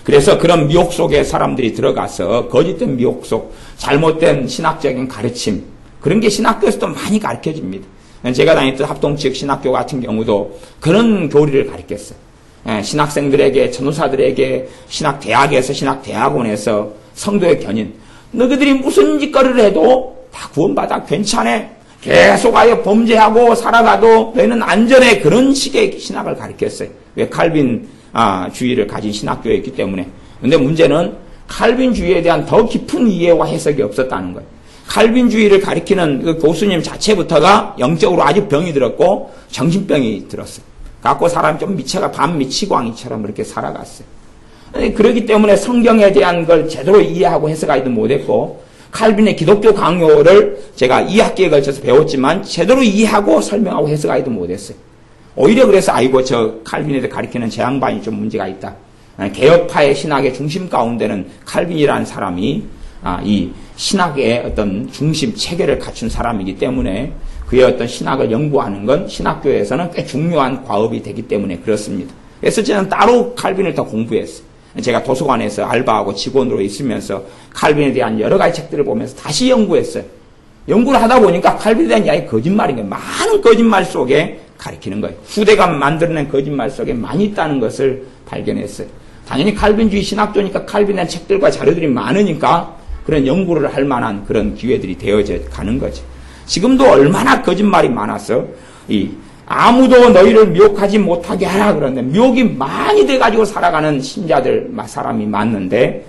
그래서 그런 미혹 속에 사람들이 들어가서 거짓된 미혹 속, 잘못된 신학적인 가르침, 그런 게 신학교에서도 많이 가르쳐집니다. 제가 다녔던 합동지역 신학교 같은 경우도 그런 교리를 가르쳤어요. 신학생들에게, 전도사들에게, 신학대학에서, 신학대학원에서 성도의 견인, 너희들이 무슨 짓거리를 해도 다 구원받아 괜찮아. 계속하여 범죄하고 살아가도 너희는 안전해. 그런 식의 신학을 가르쳤어요. 왜? 칼빈 주의를 가진 신학교였기 때문에. 근데 문제는 칼빈주의에 대한 더 깊은 이해와 해석이 없었다는 거예요. 칼빈주의를 가리키는 그 교수님 자체부터가 영적으로 아주 병이 들었고 정신병이 들었어요. 갖고 사람이 좀 미쳐가 반미치광이처럼 그렇게 살아갔어요. 그렇기 때문에 성경에 대한 걸 제대로 이해하고 해석하지도 못했고, 칼빈의 기독교 강요를 제가 2학기에 걸쳐서 배웠지만 제대로 이해하고 설명하고 해석하지도 못했어요. 오히려 그래서 아이고 저 칼빈에 가리키는 제 양반이 좀 문제가 있다. 개혁파의 신학의 중심 가운데는 칼빈이라는 사람이 이 신학의 어떤 중심 체계를 갖춘 사람이기 때문에 그의 어떤 신학을 연구하는 건 신학교에서는 꽤 중요한 과업이 되기 때문에 그렇습니다. 그래서 저는 따로 칼빈을 더 공부했어요. 제가 도서관에서 알바하고 직원으로 있으면서 칼빈에 대한 여러 가지 책들을 보면서 다시 연구했어요. 연구를 하다 보니까 칼빈에 대한 이야기 거짓말인 거예요. 많은 거짓말 속에 가리키는 거예요. 후대가 만들어낸 거짓말 속에 많이 있다는 것을 발견했어요. 당연히 칼빈주의 신학교니까 칼빈에 대한 책들과 자료들이 많으니까 그런 연구를 할 만한 그런 기회들이 되어져 가는 거죠. 지금도 얼마나 거짓말이 많아서 아무도 너희를 미혹하지 못하게 하라 그러는데 미혹이 많이 돼가지고 살아가는 신자들 사람이 많는데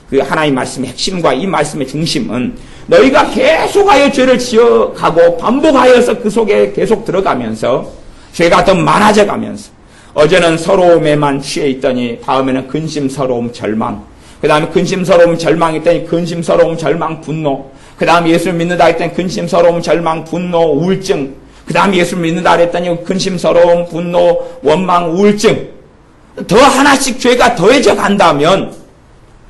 그 하나님의 말씀의 핵심과 이 말씀의 중심은 너희가 계속하여 죄를 지어가고 반복하여서 그 속에 계속 들어가면서 죄가 더 많아져 가면서 어제는 서러움에만 취해 있더니 다음에는 근심, 서러움, 절망, 그 다음에 근심, 서러움, 절망 있더니 근심, 서러움, 절망, 분노, 그 다음에 예수를 믿는다 했더니 근심, 서러움, 절망, 분노, 우울증, 그 다음에 예수를 믿는다 했더니 근심, 서러움, 분노, 원망, 우울증. 더 하나씩 죄가 더해져 간다면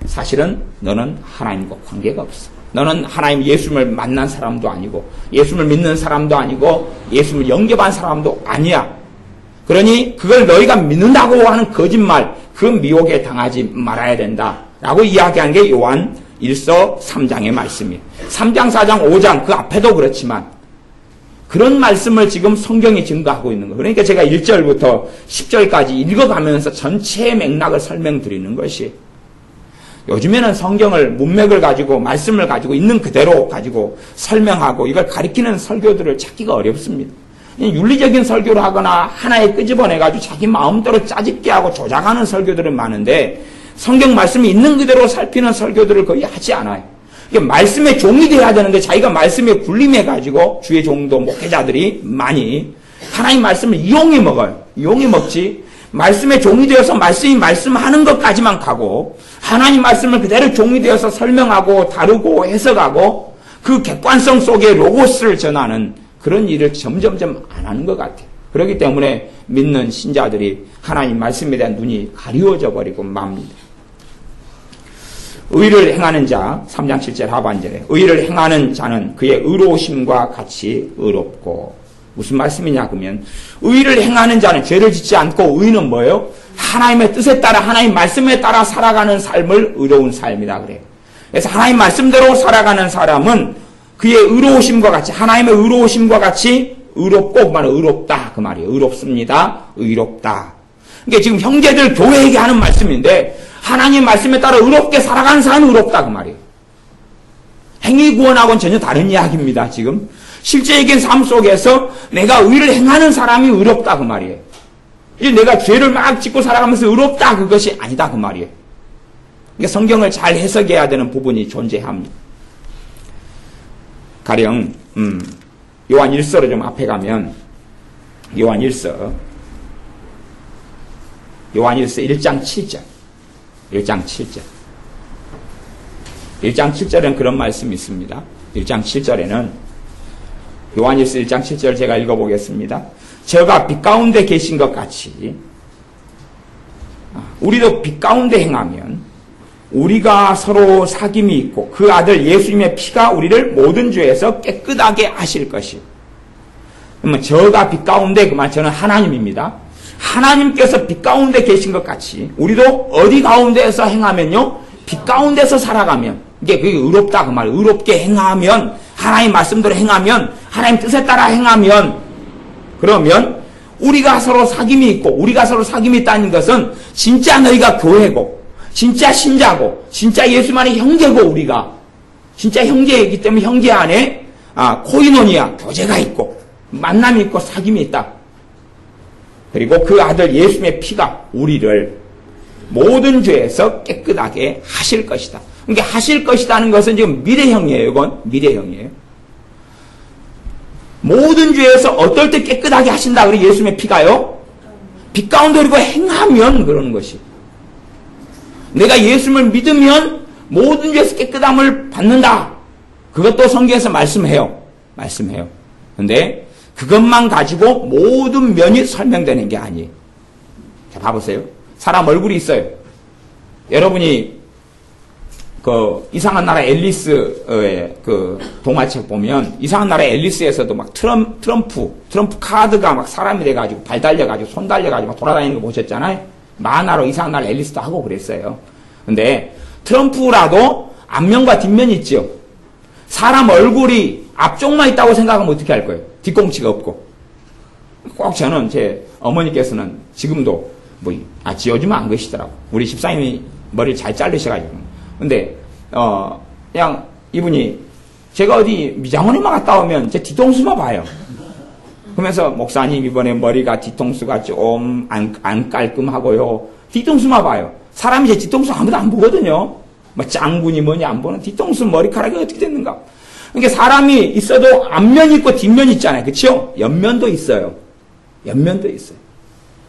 사실은 너는 하나님과 관계가 없어. 너는 하나님 예수를 만난 사람도 아니고 예수를 믿는 사람도 아니고 예수를 영접한 사람도 아니야. 그러니 그걸 너희가 믿는다고 하는 거짓말, 그 미혹에 당하지 말아야 된다라고 이야기하는 게 요한 1서 3장의 말씀이에요. 3장, 4장, 5장 그 앞에도 그렇지만 그런 말씀을 지금 성경이 증거하고 있는 거예요. 그러니까 제가 1절부터 10절까지 읽어가면서 전체의 맥락을 설명드리는 것이, 요즘에는 성경을 문맥을 가지고 말씀을 가지고 있는 그대로 가지고 설명하고 이걸 가리키는 설교들을 찾기가 어렵습니다. 윤리적인 설교를 하거나 하나에 끄집어내가지고 자기 마음대로 짜집게 하고 조작하는 설교들은 많은데 성경 말씀이 있는 그대로 살피는 설교들을 거의 하지 않아요. 말씀의 종이 돼야 되는데 자기가 말씀에 군림해가지고 주의 종도 목회자들이 많이 하나님 말씀을 이용해 먹어요. 이용해 먹지 말씀의 종이 되어서 말씀이 말씀하는 것까지만 가고 하나님 말씀을 그대로 종이 되어서 설명하고 다루고 해석하고 그 객관성 속에 로고스를 전하는 그런 일을 점점점 안 하는 것 같아요. 그렇기 때문에 믿는 신자들이 하나님 말씀에 대한 눈이 가리워져 버리고 맙니다. 의를 행하는 자, 3장 7절 하반절에 의를 행하는 자는 그의 의로우심과 같이 의롭고, 무슨 말씀이냐 그러면 의를 행하는 자는 죄를 짓지 않고, 의는 뭐예요? 하나님의 뜻에 따라 하나님 말씀에 따라 살아가는 삶을 의로운 삶이다 그래요. 그래서 하나님 말씀대로 살아가는 사람은 그의 의로우심과 같이, 하나님의 의로우심과 같이 의롭고, 그 말은 의롭다 그 말이에요. 의롭습니다. 의롭다. 그러니까 지금 형제들 교회에게 하는 말씀인데 하나님 말씀에 따라 의롭게 살아가는 사람은 의롭다 그 말이에요. 행위 구원하고는 전혀 다른 이야기입니다. 지금 실제적인 삶 속에서 내가 의를 행하는 사람이 의롭다 그 말이에요. 이제 내가 죄를 막 짓고 살아가면서 의롭다 그것이 아니다 그 말이에요. 그러니까 성경을 잘 해석해야 되는 부분이 존재합니다. 가령 요한 1서로 좀 앞에 가면 요한 1서 1장 7절 1장 7절 1장 7절에는 그런 말씀이 있습니다. 1장 7절에는 요한일서 1장 7절 제가 읽어보겠습니다. 저가 빛 가운데 계신 것 같이 우리도 빛 가운데 행하면 우리가 서로 사귐이 있고 그 아들 예수님의 피가 우리를 모든 죄에서 깨끗하게 하실 것이요. 그러면 저가 빛 가운데 그 말 저는 하나님입니다. 하나님께서 빛 가운데 계신 것 같이 우리도 어디 가운데에서 행하면요, 빛 가운데서 살아가면, 이게 그게 의롭다 그 말, 의롭게 행하면, 하나님 말씀대로 행하면, 하나님 뜻에 따라 행하면, 그러면 우리가 서로 사귐이 있고 우리가 서로 사귐이 있다는 것은 진짜 너희가 교회고 진짜 신자고 진짜 예수만의 형제고 우리가 진짜 형제이기 때문에 형제 안에 코이노니아 교제가 있고 만남이 있고 사귐이 있다. 그리고 그 아들 예수님의 피가 우리를 모든 죄에서 깨끗하게 하실 것이다. 그러니까 하실 것이다는 것은 지금 미래형이에요. 이건 미래형이에요. 모든 죄에서 어떨 때 깨끗하게 하신다. 그리고 예수님의 피가요, 빛 가운데 그리고 행하면 그러는 것이. 내가 예수님을 믿으면 모든 죄에서 깨끗함을 받는다. 그것도 성경에서 말씀해요. 그런데 그것만 가지고 모든 면이 설명되는 게 아니에요. 자, 봐보세요. 사람 얼굴이 있어요. 여러분이 그 이상한 나라 앨리스의 그 동화책 보면 이상한 나라 앨리스에서도 막 트럼프 카드가 막 사람이 돼가지고 발 달려가지고 손 달려가지고 막 돌아다니는 거 보셨잖아요. 만화로 이상한 나라 앨리스도 하고 그랬어요. 근데 트럼프라도 앞면과 뒷면이 있죠. 사람 얼굴이 앞쪽만 있다고 생각하면 어떻게 할 거예요? 뒷꽁치가 없고. 꼭 저는 제 어머니께서는 지금도 지 요즘은 안 계시더라고. 우리 집사님이 머리를 잘 자르셔가지고. 근데 그냥 이분이 제가 어디 미장원에만 갔다 오면 제 뒤통수만 봐요. 그러면서 목사님 이번에 머리가 뒤통수가 좀 안 깔끔하고요. 뒤통수만 봐요. 사람이 제 뒤통수 아무도 안 보거든요. 뭐 짱군이 뭐니 안 보는 뒤통수 머리카락이 어떻게 됐는가. 그러니까 사람이 있어도 앞면이 있고 뒷면이 있잖아요. 그렇죠? 옆면도 있어요.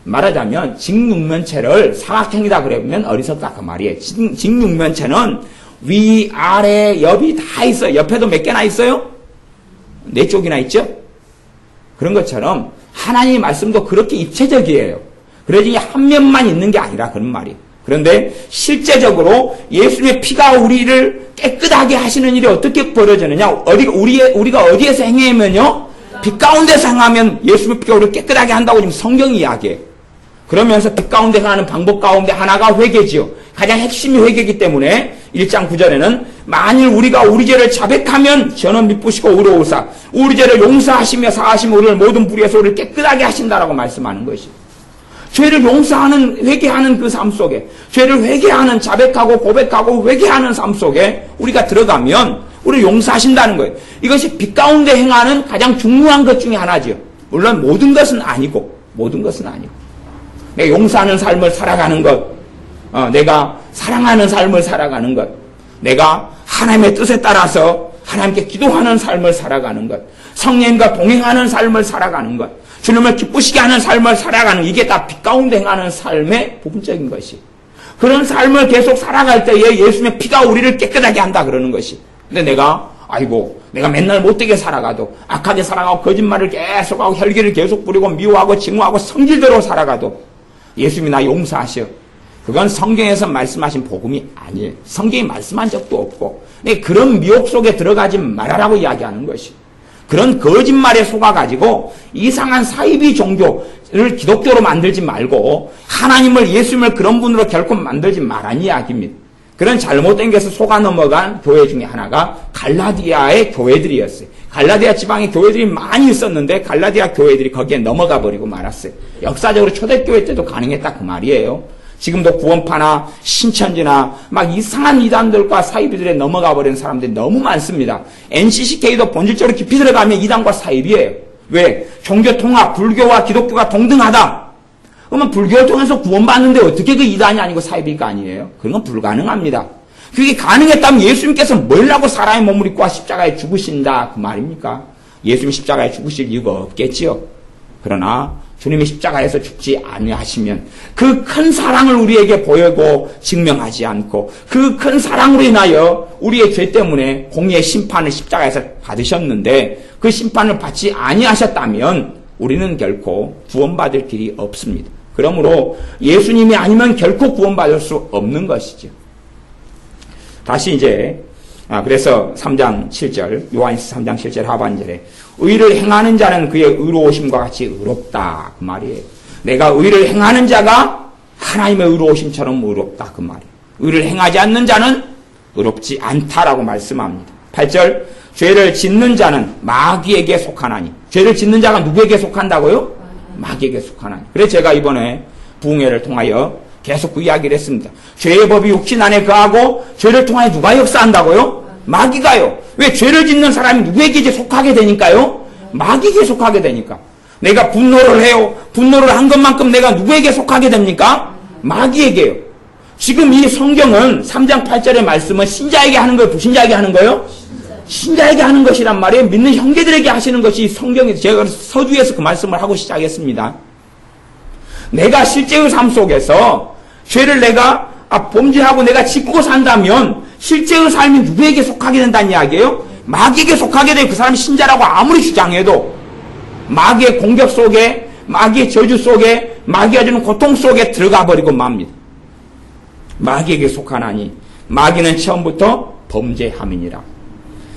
말하자면 직육면체를 삼각형이다 그러면 어리석다 그 말이에요. 직육면체는 위, 아래, 옆이 다 있어요. 옆에도 몇 개나 있어요? 4쪽이나 있죠? 그런 것처럼 하나님의 말씀도 그렇게 입체적이에요. 그러지 한 면만 있는 게 아니라 그런 말이에요. 그런데 실제적으로 예수님의 피가 우리를 깨끗하게 하시는 일이 어떻게 벌어지느냐? 우리가 어디에서 행하면요? 빛 가운데서 행하면 예수님의 피가 우리를 깨끗하게 한다고 지금 성경이 이야기해요. 그러면서 빛 가운데 행하는 방법 가운데 하나가 회개지요. 가장 핵심이 회개이기 때문에 1장 9절에는 만일 우리가 우리 죄를 자백하면 저는 미쁘시고 의로우사 우리 죄를 용서하시며 사하시며 우리를 모든 불의에서 우리를 깨끗하게 하신다라고 말씀하는 것이에요. 죄를 용서하는 회개하는 그 삶 속에 죄를 회개하는 자백하고 고백하고 회개하는 삶 속에 우리가 들어가면 우리를 용서하신다는 거예요. 이것이 빛 가운데 행하는 가장 중요한 것 중에 하나죠. 물론 모든 것은 아니고 내가 용서하는 삶을 살아가는 것, 내가 사랑하는 삶을 살아가는 것, 내가 하나님의 뜻에 따라서 하나님께 기도하는 삶을 살아가는 것, 성령님과 동행하는 삶을 살아가는 것, 주님을 기쁘시게 하는 삶을 살아가는, 이게 다 빛 가운데 행하는 삶의 부분적인 것이. 그런 삶을 계속 살아갈 때에 예수님의 피가 우리를 깨끗하게 한다 그러는 것이. 근데 내가 맨날 못되게 살아가도, 악하게 살아가고, 거짓말을 계속하고, 혈기를 계속 부리고, 미워하고, 증오하고, 성질대로 살아가도 예수님이 나 용서하셔. 그건 성경에서 말씀하신 복음이 아니에요. 성경이 말씀한 적도 없고, 그런 미혹 속에 들어가지 말아라고 이야기하는 것이. 그런 거짓말에 속아가지고 이상한 사이비 종교를 기독교로 만들지 말고 하나님을 예수님을 그런 분으로 결코 만들지 말라는 이야기입니다. 그런 잘못된 것에 속아 넘어간 교회 중에 하나가 갈라디아의 교회들이었어요. 갈라디아 지방에 교회들이 많이 있었는데 갈라디아 교회들이 거기에 넘어가 버리고 말았어요. 역사적으로 초대교회 때도 가능했다 그 말이에요. 지금도 구원파나 신천지나 막 이상한 이단들과 사이비들에 넘어가 버리는 사람들이 너무 많습니다. NCCK도 본질적으로 깊이 들어가면 이단과 사이비예요. 왜? 종교 통합, 불교와 기독교가 동등하다. 그러면 불교를 통해서 구원받는데 어떻게 그 이단이 아니고 사이비가 아니에요? 그런 건 불가능합니다. 그게 가능했다면 예수님께서 뭘 하고 사람의 몸을 입고 십자가에 죽으신다 그 말입니까? 예수님이 십자가에 죽으실 이유가 없겠지요. 그러나 주님이 십자가에서 죽지 아니하시면 그 큰 사랑을 우리에게 보이고 증명하지 않고 그 큰 사랑으로 인하여 우리의 죄 때문에 공의의 심판을 십자가에서 받으셨는데 그 심판을 받지 아니하셨다면 우리는 결코 구원받을 길이 없습니다. 그러므로 예수님이 아니면 결코 구원받을 수 없는 것이죠. 다시 이제 그래서 3장 7절 요한일서 3장 7절 하반절에 의를 행하는 자는 그의 의로우심과 같이 의롭다 그 말이에요. 내가 의를 행하는 자가 하나님의 의로우심처럼 의롭다 그 말이에요. 의를 행하지 않는 자는 의롭지 않다라고 말씀합니다. 8절 죄를 짓는 자는 마귀에게 속하나니 죄를 짓는 자가 누구에게 속한다고요? 마귀에게 속하나니. 그래서 제가 이번에 부흥회를 통하여 계속 그 이야기를 했습니다. 죄의 법이 육신 안에 거하고 죄를 통하여 누가 역사한다고요? 마귀가요. 왜 죄를 짓는 사람이 누구에게 이제 속하게 되니까요? 마귀에게 속하게 되니까. 내가 분노를 해요. 분노를 한 것만큼 내가 누구에게 속하게 됩니까? 마귀에게요. 지금 이 성경은 3장 8절의 말씀은 신자에게 하는 거예요? 불신자에게 하는 거예요? 신자에게 하는 것이란 말이에요. 믿는 형제들에게 하시는 것이 성경에서 제가 서두에서 그 말씀을 하고 시작했습니다. 내가 실제의 삶 속에서 죄를 내가 범죄하고 내가 짓고 산다면 실제의 삶이 누구에게 속하게 된다는 이야기예요? 마귀에게 속하게 돼. 그 사람이 신자라고 아무리 주장해도 마귀의 공격 속에 마귀의 저주 속에 마귀가 주는 고통 속에 들어가 버리고 맙니다. 마귀에게 속하나니 마귀는 처음부터 범죄함이니라.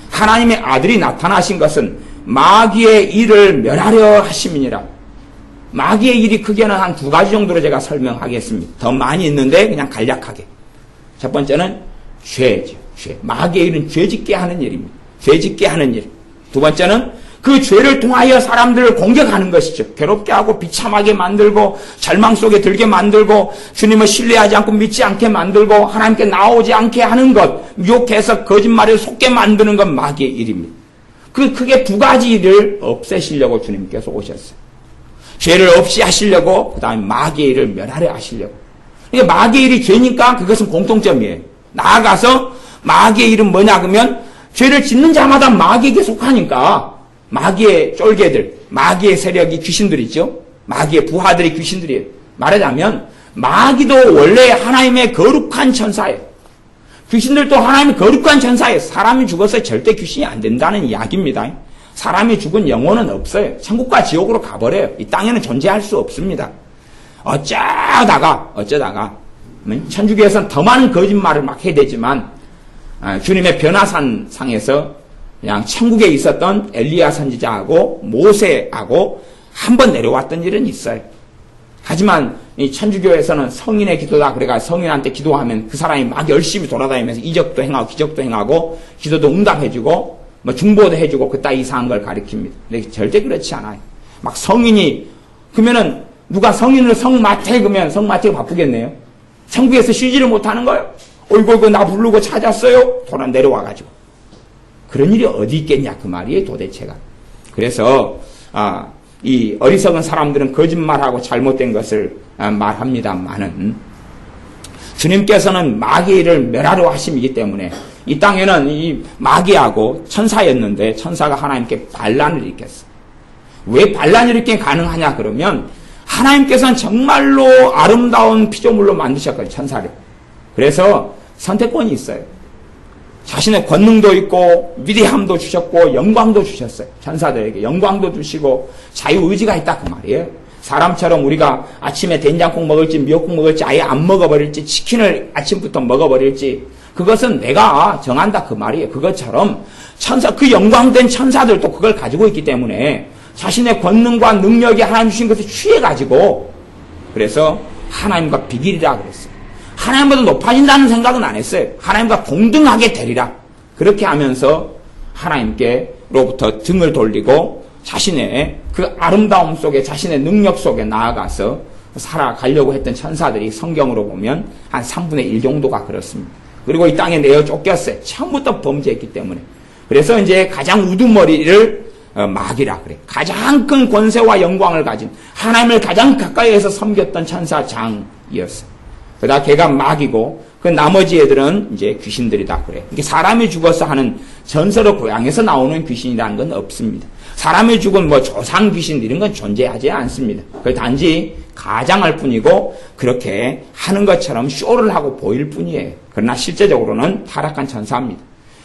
하나님의 아들이 나타나신 것은 마귀의 일을 멸하려 하심이니라. 마귀의 일이 크게는 한 두 가지 정도로 제가 설명하겠습니다. 더 많이 있는데 그냥 간략하게. 첫 번째는 죄죠. 죄. 마귀의 일은 죄짓게 하는 일입니다. 죄짓게 하는 일. 두 번째는 그 죄를 통하여 사람들을 공격하는 것이죠. 괴롭게 하고 비참하게 만들고 절망 속에 들게 만들고 주님을 신뢰하지 않고 믿지 않게 만들고 하나님께 나오지 않게 하는 것, 유혹해서 거짓말에 속게 만드는 건 마귀의 일입니다. 그 크게 두 가지 일을 없애시려고 주님께서 오셨어요. 죄를 없이 하시려고, 그 다음에 마귀의 일을 멸하려 하시려고. 그러니까 마귀의 일이 죄니까 그것은 공통점이에요. 나아가서 마귀의 일은 뭐냐 그러면 죄를 짓는 자마다 마귀에게 속하니까 마귀의 쫄개들, 마귀의 세력이 귀신들이죠. 마귀의 부하들이 귀신들이에요. 말하자면 마귀도 원래 하나님의 거룩한 천사예요. 귀신들도 하나님의 거룩한 천사예요. 사람이 죽어서 절대 귀신이 안 된다는 이야기입니다. 사람이 죽은 영혼은 없어요. 천국과 지옥으로 가버려요. 이 땅에는 존재할 수 없습니다. 어쩌다가 천주교에서는 더 많은 거짓말을 막 해야 되지만 주님의 변화산 상에서 그냥 천국에 있었던 엘리야 선지자하고 모세하고 한 번 내려왔던 일은 있어요. 하지만 이 천주교에서는 성인의 기도다 그래가 성인한테 기도하면 그 사람이 막 열심히 돌아다니면서 이적도 행하고 기적도 행하고 기도도 응답해주고 뭐 중보도 해주고 그따 이상한 걸 가리킵니다. 근데 절대 그렇지 않아요. 막 성인이 그러면은 누가 성인을 성마태 그러면 성마태가 바쁘겠네요. 천국에서 쉬지를 못하는 거예요. 어이구 나 부르고 찾았어요. 돌아 내려와가지고 그런 일이 어디 있겠냐 그 말이에요 도대체가. 그래서 이 어리석은 사람들은 거짓말하고 잘못된 것을 말합니다만은 주님께서는 마귀의 일을 멸하려 하심이기 때문에 이 땅에는 이 마귀하고 천사였는데 천사가 하나님께 반란을 일으켰어요. 왜 반란을 일으키게 가능하냐 그러면 하나님께서는 정말로 아름다운 피조물로 만드셨거든요. 천사를. 그래서 선택권이 있어요. 자신의 권능도 있고 위대함도 주셨고 영광도 주셨어요. 천사들에게 영광도 주시고 자유의지가 있다 그 말이에요. 사람처럼 우리가 아침에 된장국 먹을지 미역국 먹을지 아예 안 먹어버릴지 치킨을 아침부터 먹어버릴지 그것은 내가 정한다 그 말이에요. 그것처럼 그 영광된 천사들도 그걸 가지고 있기 때문에 자신의 권능과 능력이 하나님 주신 것을 취해가지고 그래서 하나님과 비길이라 그랬어요. 하나님보다 높아진다는 생각은 안 했어요. 하나님과 동등하게 되리라. 그렇게 하면서 하나님께로부터 등을 돌리고 자신의 그 아름다움 속에 자신의 능력 속에 나아가서 살아가려고 했던 천사들이 성경으로 보면 한 3분의 1 정도가 그렇습니다. 그리고 이 땅에 내어 쫓겼어요. 처음부터 범죄했기 때문에. 그래서 이제 가장 우두머리를 마귀라 그래. 가장 큰 권세와 영광을 가진 하나님을 가장 가까이에서 섬겼던 천사장이었어요. 그러다 걔가 마귀고 그 나머지 애들은 이제 귀신들이다 그래. 이게 사람이 죽어서 하는 전설의 고향에서 나오는 귀신이라는 건 없습니다. 사람이 죽은 뭐 조상 귀신 이런 건 존재하지 않습니다. 그 단지 가장할 뿐이고 그렇게 하는 것처럼 쇼를 하고 보일 뿐이에요. 그러나 실제적으로는 타락한 천사입니다.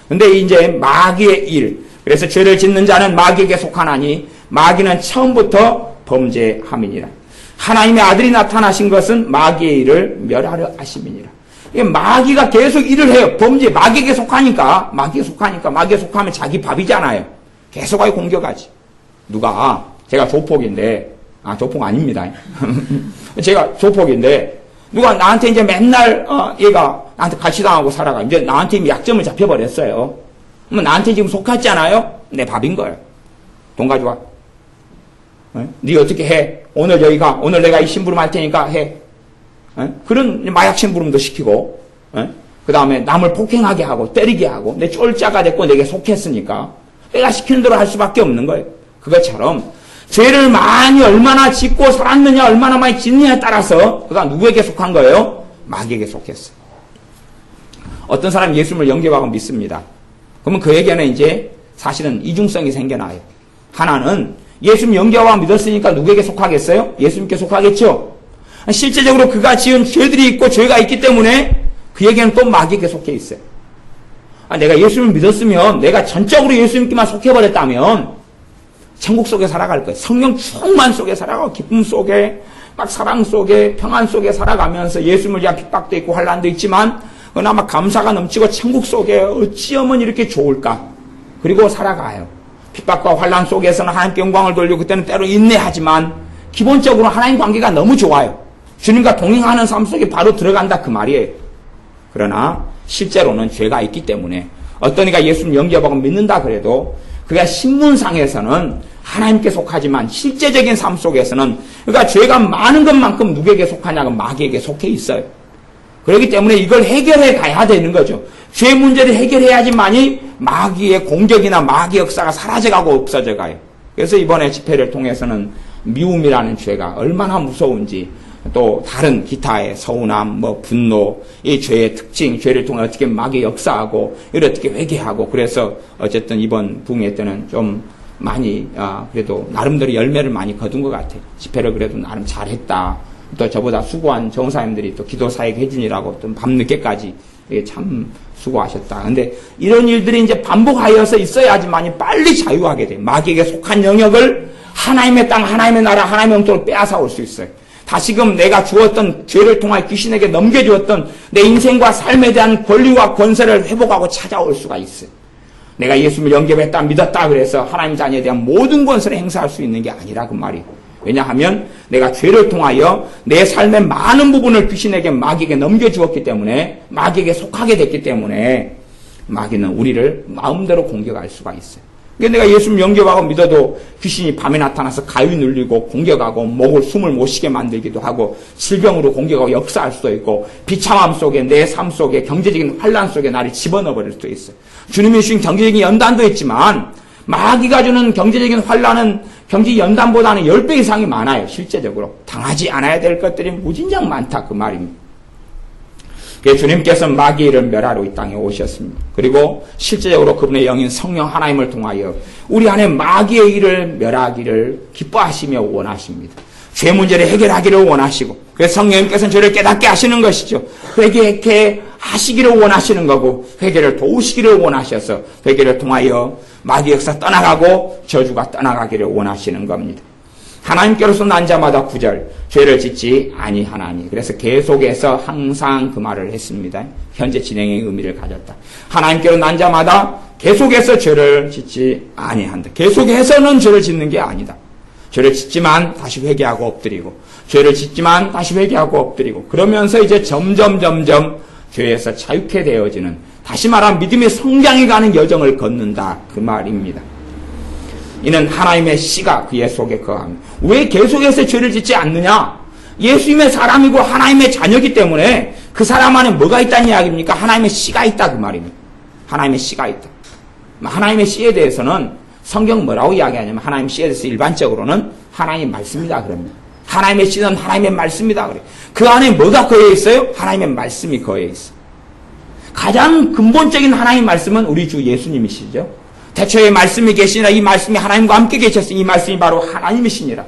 근데 이제 마귀의 일, 그래서 죄를 짓는 자는 마귀에게 속하나니 마귀는 처음부터 범죄함이니라. 하나님의 아들이 나타나신 것은 마귀의 일을 멸하려 하심이니라. 마귀가 계속 일을 해요. 범죄, 마귀에게 속하니까, 마귀에 속하면 자기 밥이잖아요. 계속하게 공격하지. 누가, 제가 조폭인데, 조폭 아닙니다. 제가 조폭인데, 누가 나한테 이제 맨날, 얘가 나한테 가시당하고 살아가. 이제 나한테 약점을 잡혀버렸어요. 그러면 나한테 지금 속았잖아요? 내 밥인 거예요. 돈 가져와. 네 어떻게 해? 오늘 내가 이 심부름 할 테니까 해. 그런 마약 심부름도 시키고, 그 다음에 남을 폭행하게 하고, 때리게 하고, 내 쫄자가 됐고 내게 속했으니까, 내가 시키는 대로 할 수밖에 없는 거예요. 그것처럼, 죄를 많이 얼마나 짓고 살았느냐, 얼마나 많이 짓느냐에 따라서, 그가 누구에게 속한 거예요? 마귀에게 속했어요. 어떤 사람이 예수님을 영접하고 믿습니다. 그러면 그에게는 이제 사실은 이중성이 생겨나요. 하나는 예수님 영접하고 믿었으니까 누구에게 속하겠어요? 예수님께 속하겠죠? 실제적으로 그가 지은 죄들이 있고 죄가 있기 때문에 그에게는 또 마귀에게 속해 있어요. 내가 예수님을 믿었으면, 내가 전적으로 예수님께만 속해버렸다면 천국 속에 살아갈 거예요. 성령 충만 속에 살아가고 기쁨 속에 막 사랑 속에 평안 속에 살아가면서 예수님을 위한 핍박도 있고 환난도 있지만 그나마 감사가 넘치고 천국 속에 어찌하면 이렇게 좋을까? 그리고 살아가요. 핍박과 환난 속에서는 하나님께 영광을 돌리고 그때는 때로 인내하지만 기본적으로 하나님 관계가 너무 좋아요. 주님과 동행하는 삶 속에 바로 들어간다 그 말이에요. 그러나 실제로는 죄가 있기 때문에 어떤 이가 예수님 영접하고 믿는다 그래도 그가 신문상에서는 하나님께 속하지만 실제적인 삶 속에서는 그러니까 죄가 많은 것만큼 누구에게 속하냐고 마귀에게 속해 있어요. 그렇기 때문에 이걸 해결해 가야 되는 거죠. 죄 문제를 해결해야지만이 마귀의 공격이나 마귀 역사가 사라져가고 없어져가요. 그래서 이번에 집회를 통해서는 미움이라는 죄가 얼마나 무서운지 또 다른 기타의 서운함, 분노, 이 죄의 특징, 죄를 통해 어떻게 마귀 역사하고 이걸 어떻게 회개하고 그래서 어쨌든 이번 부흥회 때는 좀 많이 그래도 나름대로 열매를 많이 거둔 것 같아요. 집회를 그래도 나름 잘했다. 또 저보다 수고한 정사님들이 또 기도 사역 해주니라고 또 밤늦게까지 참 수고하셨다. 근데 이런 일들이 이제 반복하여서 있어야지만이 빨리 자유하게 돼요. 마귀에게 속한 영역을 하나님의 땅, 하나님의 나라, 하나님의 영토를 빼앗아 올 수 있어요. 다시금 내가 주었던 죄를 통하여 귀신에게 넘겨주었던 내 인생과 삶에 대한 권리와 권세를 회복하고 찾아올 수가 있어요. 내가 예수님을 영접했다, 믿었다 그래서 하나님 자녀에 대한 모든 권세를 행사할 수 있는 게 아니라 그 말이에요. 왜냐하면 내가 죄를 통하여 내 삶의 많은 부분을 귀신에게 마귀에게 넘겨주었기 때문에 마귀에게 속하게 됐기 때문에 마귀는 우리를 마음대로 공격할 수가 있어요. 그러니까 내가 예수님 영접하고 믿어도 귀신이 밤에 나타나서 가위 눌리고 공격하고 목을 숨을 못 쉬게 만들기도 하고 질병으로 공격하고 역사할 수도 있고 비참함 속에 내 삶 속에 경제적인 환난 속에 나를 집어넣어 버릴 수도 있어요. 주님이 주신 경제적인 연단도 있지만 마귀가 주는 경제적인 환난은 경제 연단보다는 10배 이상이 많아요. 실제적으로 당하지 않아야 될 것들이 무진장 많다 그 말입니다. 주님께서 마귀를 멸하러 이 땅에 오셨습니다. 그리고 실제적으로 그분의 영인 성령 하나님을 통하여 우리 안에 마귀의 일을 멸하기를 기뻐하시며 원하십니다. 죄 문제를 해결하기를 원하시고 그래서 성령님께서는 저를 깨닫게 하시는 것이죠. 회개케 하시기를 원하시는 거고 회개를 도우시기를 원하셔서 회개를 통하여 마귀 역사 떠나가고 저주가 떠나가기를 원하시는 겁니다. 하나님께로서 난 자마다 9절 죄를 짓지 아니하나니. 그래서 계속해서 항상 그 말을 했습니다. 현재 진행의 의미를 가졌다. 하나님께로 난 자마다 계속해서 죄를 짓지 아니한다. 계속해서는 죄를 짓는 게 아니다. 죄를 짓지만 다시 회개하고 엎드리고 죄를 짓지만 다시 회개하고 엎드리고 그러면서 이제 점점 죄에서 자유케 되어지는 다시 말하면 믿음의 성장해가는 여정을 걷는다 그 말입니다. 이는 하나님의 씨가 그의 속에 거합니다. 왜 계속해서 죄를 짓지 않느냐? 예수님의 사람이고 하나님의 자녀이기 때문에 그 사람 안에 뭐가 있다는 이야기입니까? 하나님의 씨가 있다 그 말입니다. 하나님의 씨가 있다. 하나님의 씨에 대해서는 성경 뭐라고 이야기하냐면 하나님의 씨에 대해서 일반적으로는 하나님의 말씀이다 그럽니다. 하나님의 씨는 하나님의 말씀이다 그래요. 그 안에 뭐가 거해 있어요? 하나님의 말씀이 거해 있어요. 가장 근본적인 하나님의 말씀은 우리 주 예수님이시죠. 태초에 말씀이 계시니라 이 말씀이 하나님과 함께 계셨으니 이 말씀이 바로 하나님이시니라.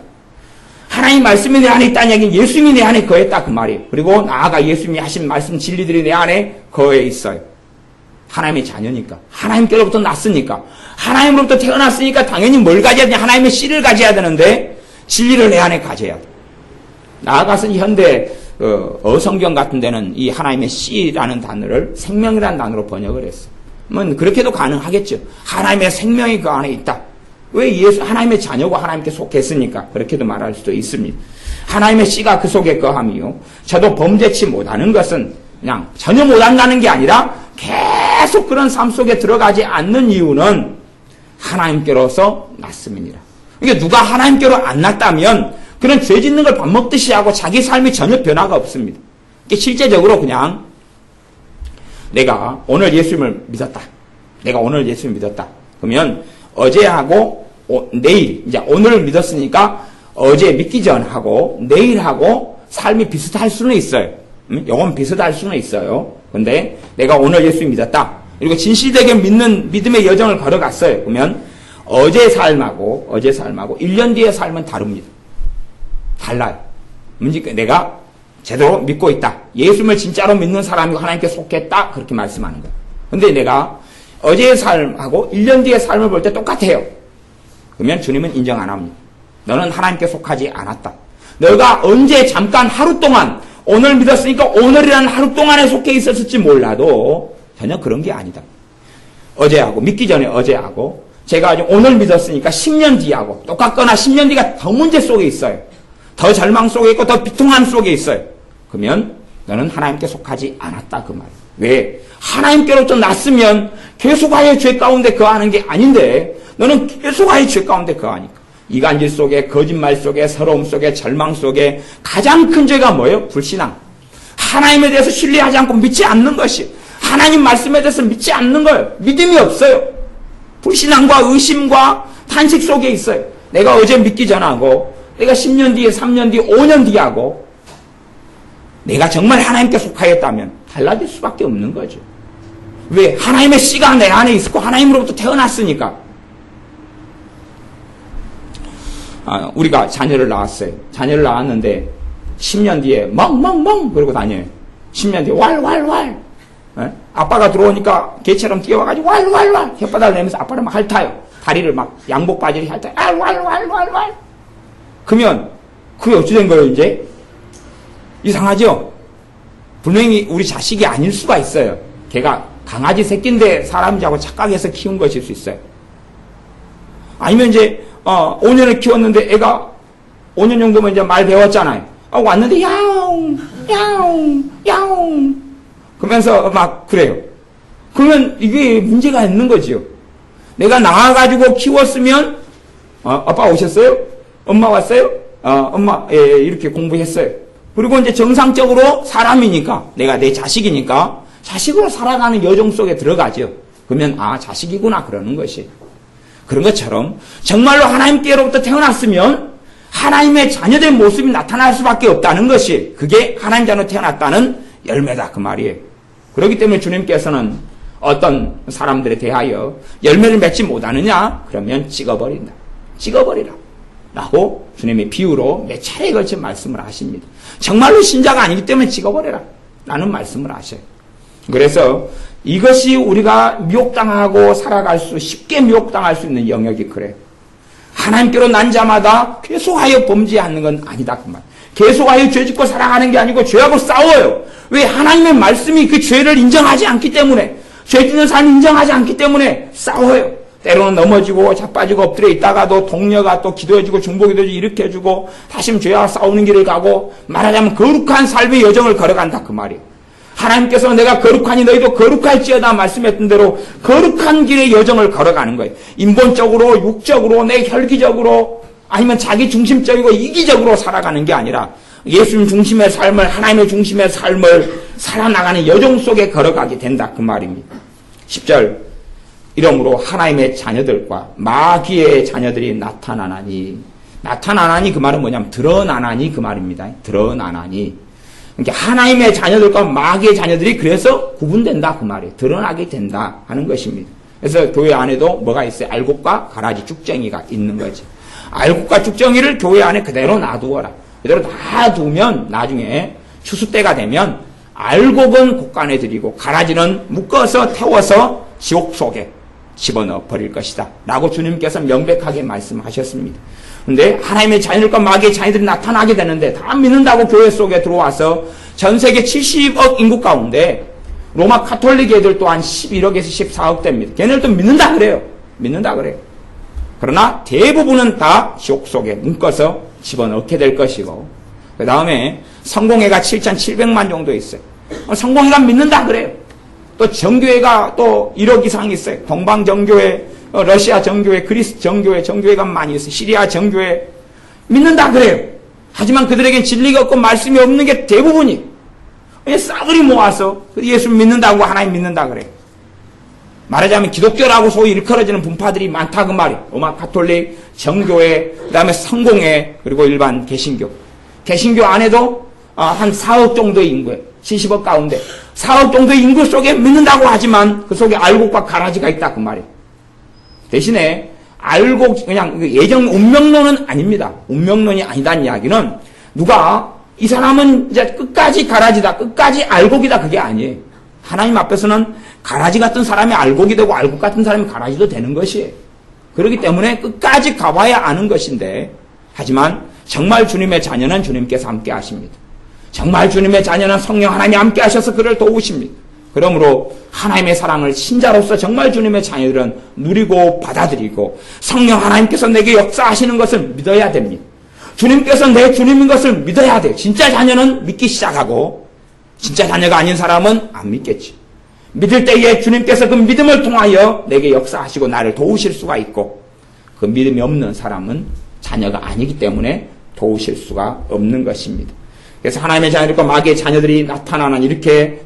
하나님 말씀이 내 안에 있다는 얘기는 예수님이 내 안에 거했다 그 말이에요. 그리고 나아가 예수님이 하신 말씀 진리들이 내 안에 거해 있어요. 하나님의 자녀니까 하나님께로부터 났으니까 하나님으로부터 태어났으니까 당연히 뭘 가져야 되냐? 하나님의 씨를 가져야 되는데 진리를 내 안에 가져야 돼. 나아가서 현대 어성경 같은 데는 이 하나님의 씨라는 단어를 생명이라는 단어로 번역을 했어요. 그렇게도 가능하겠죠. 하나님의 생명이 그 안에 있다. 왜 예수, 하나님의 자녀고 하나님께 속했으니까 그렇게도 말할 수도 있습니다. 하나님의 씨가 그 속에 거함이요. 저도 범죄치 못하는 것은 그냥 전혀 못한다는 게 아니라 계속 그런 삶 속에 들어가지 않는 이유는 하나님께로서 났음이니라. 그러니까 누가 하나님께로 안 났다면 그런 죄 짓는 걸 밥 먹듯이 하고 자기 삶이 전혀 변화가 없습니다. 실제적으로 그냥 내가 오늘 예수님을 믿었다. 내가 오늘 예수님을 믿었다. 그러면 어제하고 내일, 이제 오늘을 믿었으니까 어제 믿기 전하고 내일하고 삶이 비슷할 수는 있어요. 영혼 비슷할 수는 있어요. 근데 내가 오늘 예수님 믿었다. 그리고 진실되게 믿는 믿음의 여정을 걸어갔어요. 그러면 어제 삶하고 1년 뒤의 삶은 다릅니다. 달라요. 내가 제대로 믿고 있다. 예수님을 진짜로 믿는 사람이고 하나님께 속했다. 그렇게 말씀하는 거예요. 근데 내가 어제의 삶하고 1년 뒤의 삶을 볼 때 똑같아요. 그러면 주님은 인정 안 합니다. 너는 하나님께 속하지 않았다. 너가 언제 잠깐 하루 동안 오늘 믿었으니까 오늘이라는 하루 동안에 속해 있었을지 몰라도 전혀 그런 게 아니다. 어제하고 믿기 전에 어제하고 제가 아주 오늘 믿었으니까 10년 뒤하고 똑같거나 10년 뒤가 더 문제 속에 있어요. 더 절망 속에 있고 더 비통함 속에 있어요. 그러면 너는 하나님께 속하지 않았다 그 말이에요. 왜? 하나님께로부터 났으면 계속하여 죄 가운데 거하는 게 아닌데 너는 계속하여 죄 가운데 거하니까. 이간질 속에 거짓말 속에 서러움 속에 절망 속에 가장 큰 죄가 뭐예요? 불신앙. 하나님에 대해서 신뢰하지 않고 믿지 않는 것이 하나님 말씀에 대해서 믿지 않는 거예요. 믿음이 없어요. 불신앙과 의심과 탄식 속에 있어요. 내가 어제 믿기 전하고 내가 10년 뒤에 3년 뒤에 5년 뒤에 하고 내가 정말 하나님께 속하였다면 달라질 수밖에 없는 거죠. 왜? 하나님의 씨가 내 안에 있었고 하나님으로부터 태어났으니까. 우리가 자녀를 낳았어요. 자녀를 낳았는데 10년 뒤에 멍멍멍 그러고 다녀요. 10년 뒤에 왈왈왈. 아빠가 들어오니까 개처럼 뛰어와가지고 왈왈왈 혓바닥을 내면서 아빠를 막 핥아요. 다리를 막 양복 바지를 핥아요. 왈왈왈왈왈. 그러면 그게 어찌 된 거예요 이제? 이상하죠? 분명히 우리 자식이 아닐 수가 있어요. 걔가 강아지 새끼인데 사람이라고 착각해서 키운 것일 수 있어요. 아니면 이제 5년을 키웠는데 애가 5년 정도면 이제 말 배웠잖아요. 왔는데 야옹 야옹 야옹 그러면서 막 그래요. 그러면 이게 문제가 있는 거지요. 내가 나와가지고 키웠으면 아빠 오셨어요? 엄마 왔어요? 엄마 예, 이렇게 공부했어요. 그리고 이제 정상적으로 사람이니까 내가 내 자식이니까 자식으로 살아가는 여정 속에 들어가죠. 그러면 자식이구나 그러는 것이. 그런 것처럼 정말로 하나님께로부터 태어났으면 하나님의 자녀된 모습이 나타날 수밖에 없다는 것이 그게 하나님 자녀로 태어났다는 열매다 그 말이에요. 그렇기 때문에 주님께서는 어떤 사람들에 대하여 열매를 맺지 못하느냐? 그러면 찍어버린다. 찍어버리라. 라고 주님의 비유로 몇 차례에 걸쳐 말씀을 하십니다. 정말로 신자가 아니기 때문에 찍어버려라. 라는 말씀을 하셔요. 그래서 이것이 우리가 미혹당하고 살아갈 수 쉽게 미혹당할 수 있는 영역이 그래요. 하나님께로 난 자마다 계속하여 범죄하는 건 아니다 그 말. 계속하여 죄짓고 살아가는 게 아니고 죄하고 싸워요. 왜? 하나님의 말씀이 그 죄를 인정하지 않기 때문에 죄 짓는 삶을 인정하지 않기 때문에 싸워요. 때로는 넘어지고 자빠지고 엎드려 있다가도 동료가 또 기도해주고 중보기도해주고 이렇게 해주고 다시 죄와 싸우는 길을 가고 말하자면 거룩한 삶의 여정을 걸어간다 그 말이에요. 하나님께서 내가 거룩하니 너희도 거룩할지어다 말씀했던 대로 거룩한 길의 여정을 걸어가는 거예요. 인본적으로 육적으로 내 혈기적으로 아니면 자기 중심적이고 이기적으로 살아가는 게 아니라 예수님 중심의 삶을 하나님의 중심의 삶을 살아나가는 여정 속에 걸어가게 된다 그 말입니다. 10절 이러므로 하나님의 자녀들과 마귀의 자녀들이 나타나나니 그 말은 뭐냐면 드러나나니 그 말입니다. 드러나나니 그러니까 하나님의 자녀들과 마귀의 자녀들이 그래서 구분된다 그 말이에요. 드러나게 된다 하는 것입니다. 그래서 교회 안에도 뭐가 있어요? 알곡과 가라지 쭉정이가 있는 거지. 알곡과 쭉정이를 교회 안에 그대로 놔두어라. 그대로 놔두면 나중에 추수 때가 되면 알곡은 곳간에 들이고 가라지는 묶어서 태워서 지옥 속에 집어넣어 버릴 것이다 라고 주님께서 명백하게 말씀하셨습니다. 그런데 하나님의 자녀들과 마귀의 자녀들이 나타나게 되는데 다 믿는다고 교회 속에 들어와서 전 세계 70억 인구 가운데 로마 카톨릭 애들 또한 11억에서 14억 됩니다. 걔네들도 믿는다 그래요. 믿는다 그래요. 그러나 대부분은 다 지옥 속에 묶어서 집어넣게 될 것이고, 그 다음에 성공회가 7,700만 정도 있어요. 성공회가 믿는다 그래요. 또 정교회가 또 1억 이상 있어요. 동방정교회, 러시아 정교회, 그리스 정교회, 정교회가 많이 있어요. 시리아 정교회 믿는다 그래요. 하지만 그들에겐 진리가 없고 말씀이 없는 게 대부분이에요. 싸그리 모아서 예수 믿는다고 하나님 믿는다 그래요. 말하자면 기독교라고 소위 일컬어지는 분파들이 많다 그 말이에요. 로마 카톨릭, 정교회, 그 다음에 성공회, 그리고 일반 개신교. 개신교 안에도 한 4억 정도의 인구예요. 70억 가운데 4억 정도의 인구 속에 믿는다고 하지만 그 속에 알곡과 가라지가 있다 그 말이에요. 대신에 알곡 그냥 예정 운명론은 아닙니다. 운명론이 아니다는 이야기는 누가 이 사람은 이제 끝까지 가라지다, 끝까지 알곡이다 그게 아니에요. 하나님 앞에서는 가라지 같은 사람이 알곡이 되고 알곡 같은 사람이 가라지도 되는 것이에요. 그렇기 때문에 끝까지 가봐야 아는 것인데, 하지만 정말 주님의 자녀는 주님께서 함께 하십니다. 정말 주님의 자녀는 성령 하나님이 함께 하셔서 그를 도우십니다. 그러므로 하나님의 사랑을 신자로서 정말 주님의 자녀들은 누리고 받아들이고 성령 하나님께서 내게 역사하시는 것을 믿어야 됩니다. 주님께서 내 주님인 것을 믿어야 돼요. 진짜 자녀는 믿기 시작하고 진짜 자녀가 아닌 사람은 안 믿겠지. 믿을 때에 주님께서 그 믿음을 통하여 내게 역사하시고 나를 도우실 수가 있고, 그 믿음이 없는 사람은 자녀가 아니기 때문에 도우실 수가 없는 것입니다. 그래서 하나님의 자녀들과 마귀의 자녀들이 나타나는 이렇게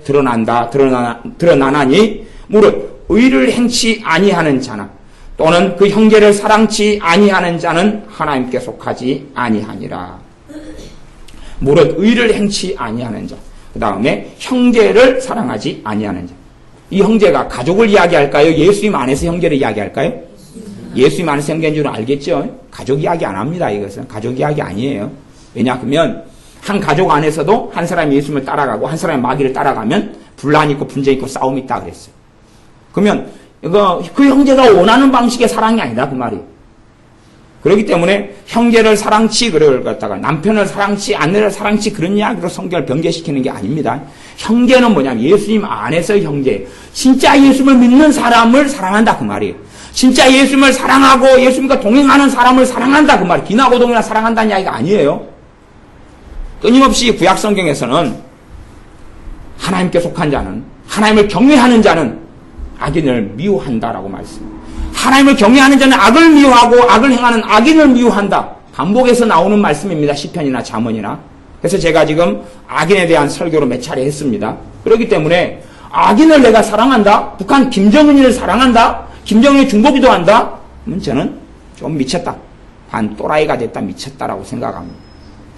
드러나나니 무릇 의를 행치 아니하는 자나 또는 그 형제를 사랑치 아니하는 자는 하나님께 속하지 아니하니라. 무릇 의를 행치 아니하는 자, 그 다음에 형제를 사랑하지 아니하는 자. 이 형제가 가족을 이야기할까요? 예수님 안에서 형제를 이야기할까요? 예수님 안에서 형제인 줄은 알겠죠? 가족 이야기 안 합니다. 이것은 가족 이야기 아니에요. 왜냐하면 한 가족 안에서도 한 사람이 예수님을 따라가고 한 사람이 마귀를 따라가면 분란 있고 분쟁 있고 싸움이 있다 그랬어요. 그러면 그 형제가 원하는 방식의 사랑이 아니다 그 말이에요. 그렇기 때문에 형제를 사랑치 그를 갖다가 남편을 사랑치 아내를 사랑치 그런 이야기로 성경을 변개시키는 게 아닙니다. 형제는 뭐냐면 예수님 안에서의 형제, 진짜 예수님을 믿는 사람을 사랑한다 그 말이에요. 진짜 예수님을 사랑하고 예수님과 동행하는 사람을 사랑한다 그 말이에요. 기나고 동이나 사랑한다는 이야기가 아니에요. 끊임없이 구약 성경에서는 하나님께 속한 자는, 하나님을 경외하는 자는 악인을 미워한다라고 말씀합니다. 하나님을 경외하는 자는 악을 미워하고 악을 행하는 악인을 미워한다. 반복해서 나오는 말씀입니다. 시편이나 잠언이나. 그래서 제가 지금 악인에 대한 설교를 몇 차례 했습니다. 그렇기 때문에 악인을 내가 사랑한다? 북한 김정은이를 사랑한다? 김정은이 중보기도 한다? 그러면 저는 좀 미쳤다. 반 또라이가 됐다, 미쳤다라고 생각합니다.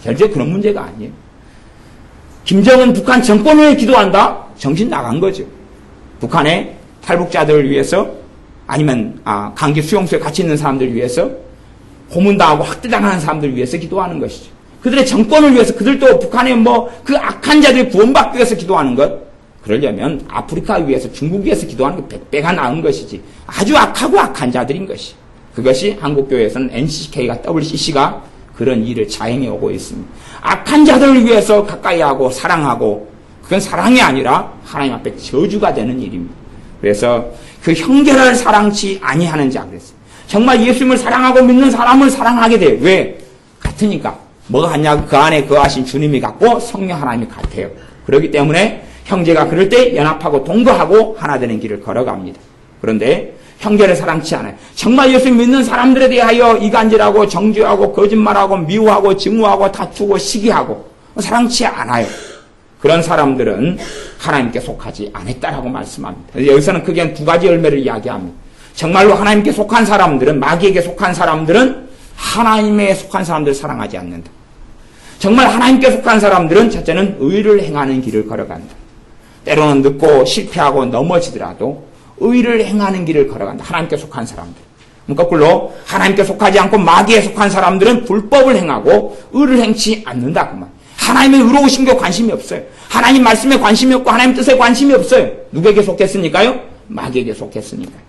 절대 그런 문제가 아니에요. 김정은 북한 정권을 위해 기도한다? 정신 나간 거죠. 북한의 탈북자들을 위해서 아니면 강기 수용소에 같이 있는 사람들을 위해서 고문당하고 학대당하는 사람들을 위해서 기도하는 것이죠. 그들의 정권을 위해서 그들도 북한의 그 악한 자들이 구원받기 위해서 기도하는 것, 그러려면 아프리카 위해서 중국 위해서 기도하는 게 100배가 나은 것이지 아주 악하고 악한 자들인 것이. 그것이 한국교회에서는 NCK가 WCC가 그런 일을 자행해 오고 있습니다. 악한 자들을 위해서 가까이 하고 사랑하고, 그건 사랑이 아니라 하나님 앞에 저주가 되는 일입니다. 그래서 그 형제를 사랑치 아니하는 자 그랬어요. 정말 예수님을 사랑하고 믿는 사람을 사랑하게 돼요. 왜? 같으니까. 뭐가 같냐고, 그 안에 거하신 주님이 같고 성령 하나님이 같아요. 그렇기 때문에 형제가 그럴 때 연합하고 동거하고 하나 되는 길을 걸어갑니다. 그런데 형제를 사랑치 않아요. 정말 예수 믿는 사람들에 대하여 이간질하고 정죄하고 거짓말하고 미워하고 증오하고 다투고 시기하고 사랑치 않아요. 그런 사람들은 하나님께 속하지 않았다라고 말씀합니다. 여기서는 크게 두 가지 열매를 이야기합니다. 정말로 하나님께 속한 사람들은, 마귀에게 속한 사람들은 하나님에 속한 사람들을 사랑하지 않는다. 정말 하나님께 속한 사람들은 첫째는 의를 행하는 길을 걸어간다. 때로는 늦고 실패하고 넘어지더라도 의를 행하는 길을 걸어간다. 하나님께 속한 사람들. 거꾸로 하나님께 속하지 않고 마귀에 속한 사람들은 불법을 행하고 의를 행치 않는다 그 말. 하나님의 의로우신 게 관심이 없어요. 하나님 말씀에 관심이 없고 하나님 뜻에 관심이 없어요. 누구에게 속했으니까요? 마귀에게 속했으니까요.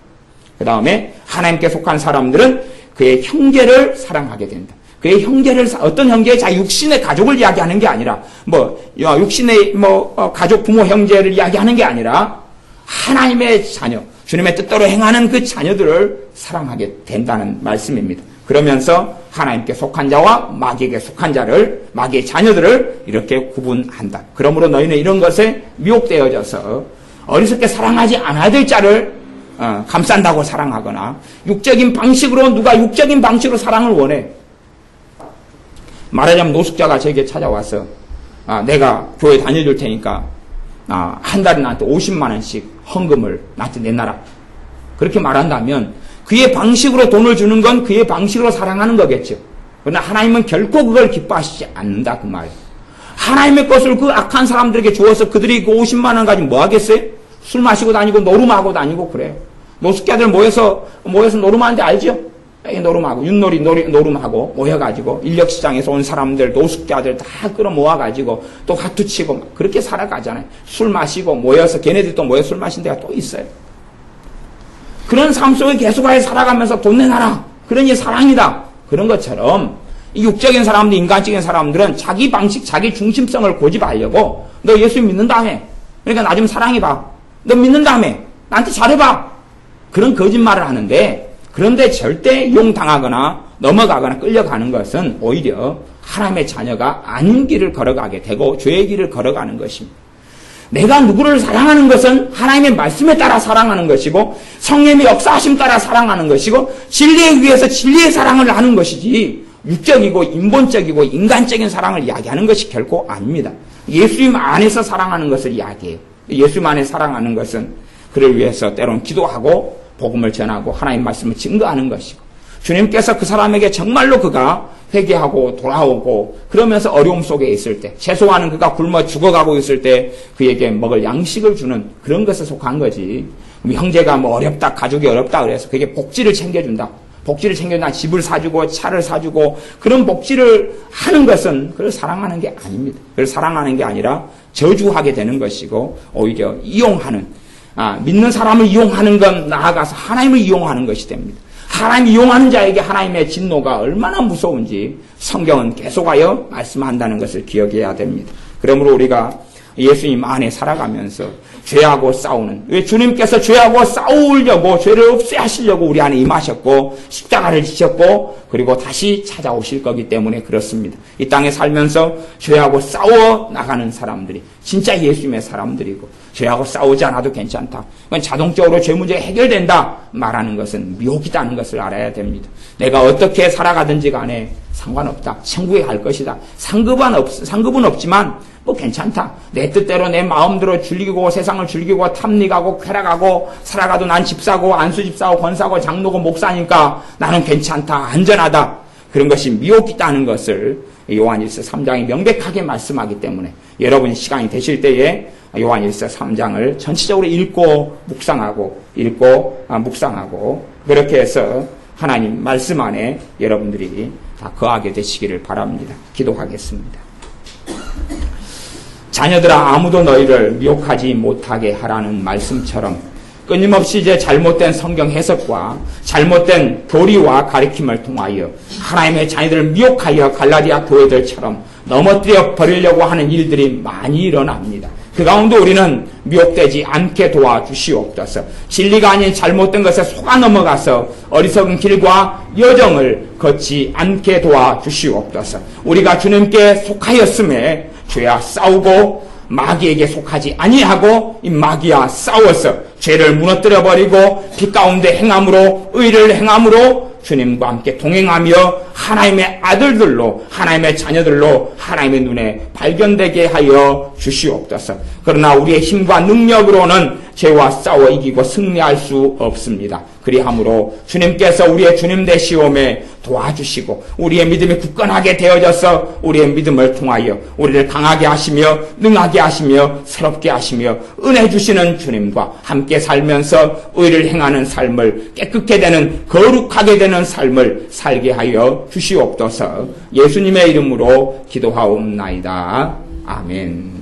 그 다음에 하나님께 속한 사람들은 그의 형제를 사랑하게 된다. 그의 형제를, 어떤 형제? 자, 육신의 가족을 이야기하는 게 아니라, 육신의 가족, 부모, 형제를 이야기하는 게 아니라, 하나님의 자녀, 주님의 뜻대로 행하는 그 자녀들을 사랑하게 된다는 말씀입니다. 그러면서 하나님께 속한 자와 마귀에게 속한 자를, 마귀의 자녀들을 이렇게 구분한다. 그러므로 너희는 이런 것에 미혹되어져서 어리석게 사랑하지 않아야 될 자를 감싼다고 사랑하거나, 육적인 방식으로, 누가 육적인 방식으로 사랑을 원해. 말하자면 노숙자가 저에게 찾아와서 내가 교회 다녀줄 테니까 한 달에 나한테 50만 원씩 헌금을 나한테 내놔라. 그렇게 말한다면 그의 방식으로 돈을 주는 건 그의 방식으로 사랑하는 거겠죠. 그러나 하나님은 결코 그걸 기뻐하시지 않는다 그 말이에요. 하나님의 것을 그 악한 사람들에게 주어서 그들이 그 50만 원 가지고 뭐 하겠어요? 술 마시고 다니고 노름하고 다니고 그래요. 노숙자들 모여서 노름하는데 알죠? 노름하고 윷놀이 노름하고 모여가지고 인력시장에서 온 사람들 노숙자들 다 끌어모아가지고 또 화투치고 그렇게 살아가잖아요. 술 마시고 모여서 걔네들이 또 모여 술 마신 데가 또 있어요. 그런 삶 속에 계속하여 살아가면서 돈 내놔라. 그러니 사랑이다. 그런 것처럼 이 육적인 사람들, 인간적인 사람들은 자기 방식, 자기 중심성을 고집하려고 너 예수 믿는다며. 그러니까 나 좀 사랑해봐. 너 믿는다며. 나한테 잘해봐. 그런 거짓말을 하는데, 그런데 절대 이용당하거나 넘어가거나 끌려가는 것은 오히려 하나님의 자녀가 아닌 길을 걸어가게 되고 죄의 길을 걸어가는 것입니다. 내가 누구를 사랑하는 것은 하나님의 말씀에 따라 사랑하는 것이고 성령의 역사하심 따라 사랑하는 것이고 진리에 의해서 진리의 사랑을 하는 것이지 육적이고 인본적이고 인간적인 사랑을 이야기하는 것이 결코 아닙니다. 예수님 안에서 사랑하는 것을 이야기해요. 예수님 안에 사랑하는 것은 그를 위해서 때로는 기도하고 복음을 전하고 하나님 말씀을 증거하는 것이고 주님께서 그 사람에게 정말로 그가 회개하고 돌아오고 그러면서 어려움 속에 있을 때 최소한은 그가 굶어 죽어가고 있을 때 그에게 먹을 양식을 주는 그런 것에 속한 거지. 형제가 어렵다 가족이 어렵다 그래서 그에게 복지를 챙겨준다. 복지를 챙겨준다. 집을 사주고 차를 사주고 그런 복지를 하는 것은 그걸 사랑하는 게 아닙니다. 그걸 사랑하는 게 아니라 저주하게 되는 것이고 오히려 이용하는 믿는 사람을 이용하는 건 나아가서 하나님을 이용하는 것이 됩니다. 하나님 이용하는 자에게 하나님의 진노가 얼마나 무서운지 성경은 계속하여 말씀한다는 것을 기억해야 됩니다. 그러므로 우리가 예수님 안에 살아가면서 죄하고 싸우는, 왜 주님께서 죄하고 싸우려고 죄를 없애하시려고 우리 안에 임하셨고 십자가를 지셨고 그리고 다시 찾아오실 거기 때문에 그렇습니다. 이 땅에 살면서 죄하고 싸워 나가는 사람들이 진짜 예수님의 사람들이고 죄하고 싸우지 않아도 괜찮다. 그건 자동적으로 죄 문제가 해결된다 말하는 것은 미혹이라는 것을 알아야 됩니다. 내가 어떻게 살아가든지 간에 상관없다. 천국에 갈 것이다. 상급은 없지만 괜찮다. 내 뜻대로 내 마음대로 즐기고 세상을 즐기고 탐닉하고 쾌락하고 살아가도 난 집사고 안수집사고 권사고 장로고 목사니까 나는 괜찮다. 안전하다. 그런 것이 미혹이다는 것을 요한일서 3장이 명백하게 말씀하기 때문에 여러분 시간이 되실 때에 요한일서 3장을 전체적으로 읽고 묵상하고 그렇게 해서 하나님 말씀 안에 여러분들이 다 거하게 되시기를 바랍니다. 기도하겠습니다. 자녀들아 아무도 너희를 미혹하지 못하게 하라는 말씀처럼 끊임없이 이제 잘못된 성경 해석과 잘못된 교리와 가르침을 통하여 하나님의 자녀들을 미혹하여 갈라디아 교회들처럼 넘어뜨려 버리려고 하는 일들이 많이 일어납니다. 그 가운데 우리는 미혹되지 않게 도와주시옵소서. 진리가 아닌 잘못된 것에 속아 넘어가서 어리석은 길과 여정을 걷지 않게 도와주시옵소서. 우리가 주님께 속하였음에 죄와 싸우고 마귀에게 속하지 아니하고 이 마귀와 싸워서 죄를 무너뜨려 버리고 빛 가운데 행함으로 의를 행함으로 주님과 함께 동행하며 하나님의 아들들로 하나님의 자녀들로 하나님의 눈에 발견되게 하여 주시옵소서. 그러나 우리의 힘과 능력으로는 죄와 싸워 이기고 승리할 수 없습니다. 그리하므로 주님께서 우리의 주님 되시오매 도와주시고 우리의 믿음이 굳건하게 되어져서 우리의 믿음을 통하여 우리를 강하게 하시며 능하게 하시며 새롭게 하시며 은혜 주시는 주님과 함께 살면서 의를 행하는 삶을 깨끗게 되는 거룩하게 되는 삶을 살게 하여 주시옵소서. 예수님의 이름으로 기도하옵나이다. 아멘.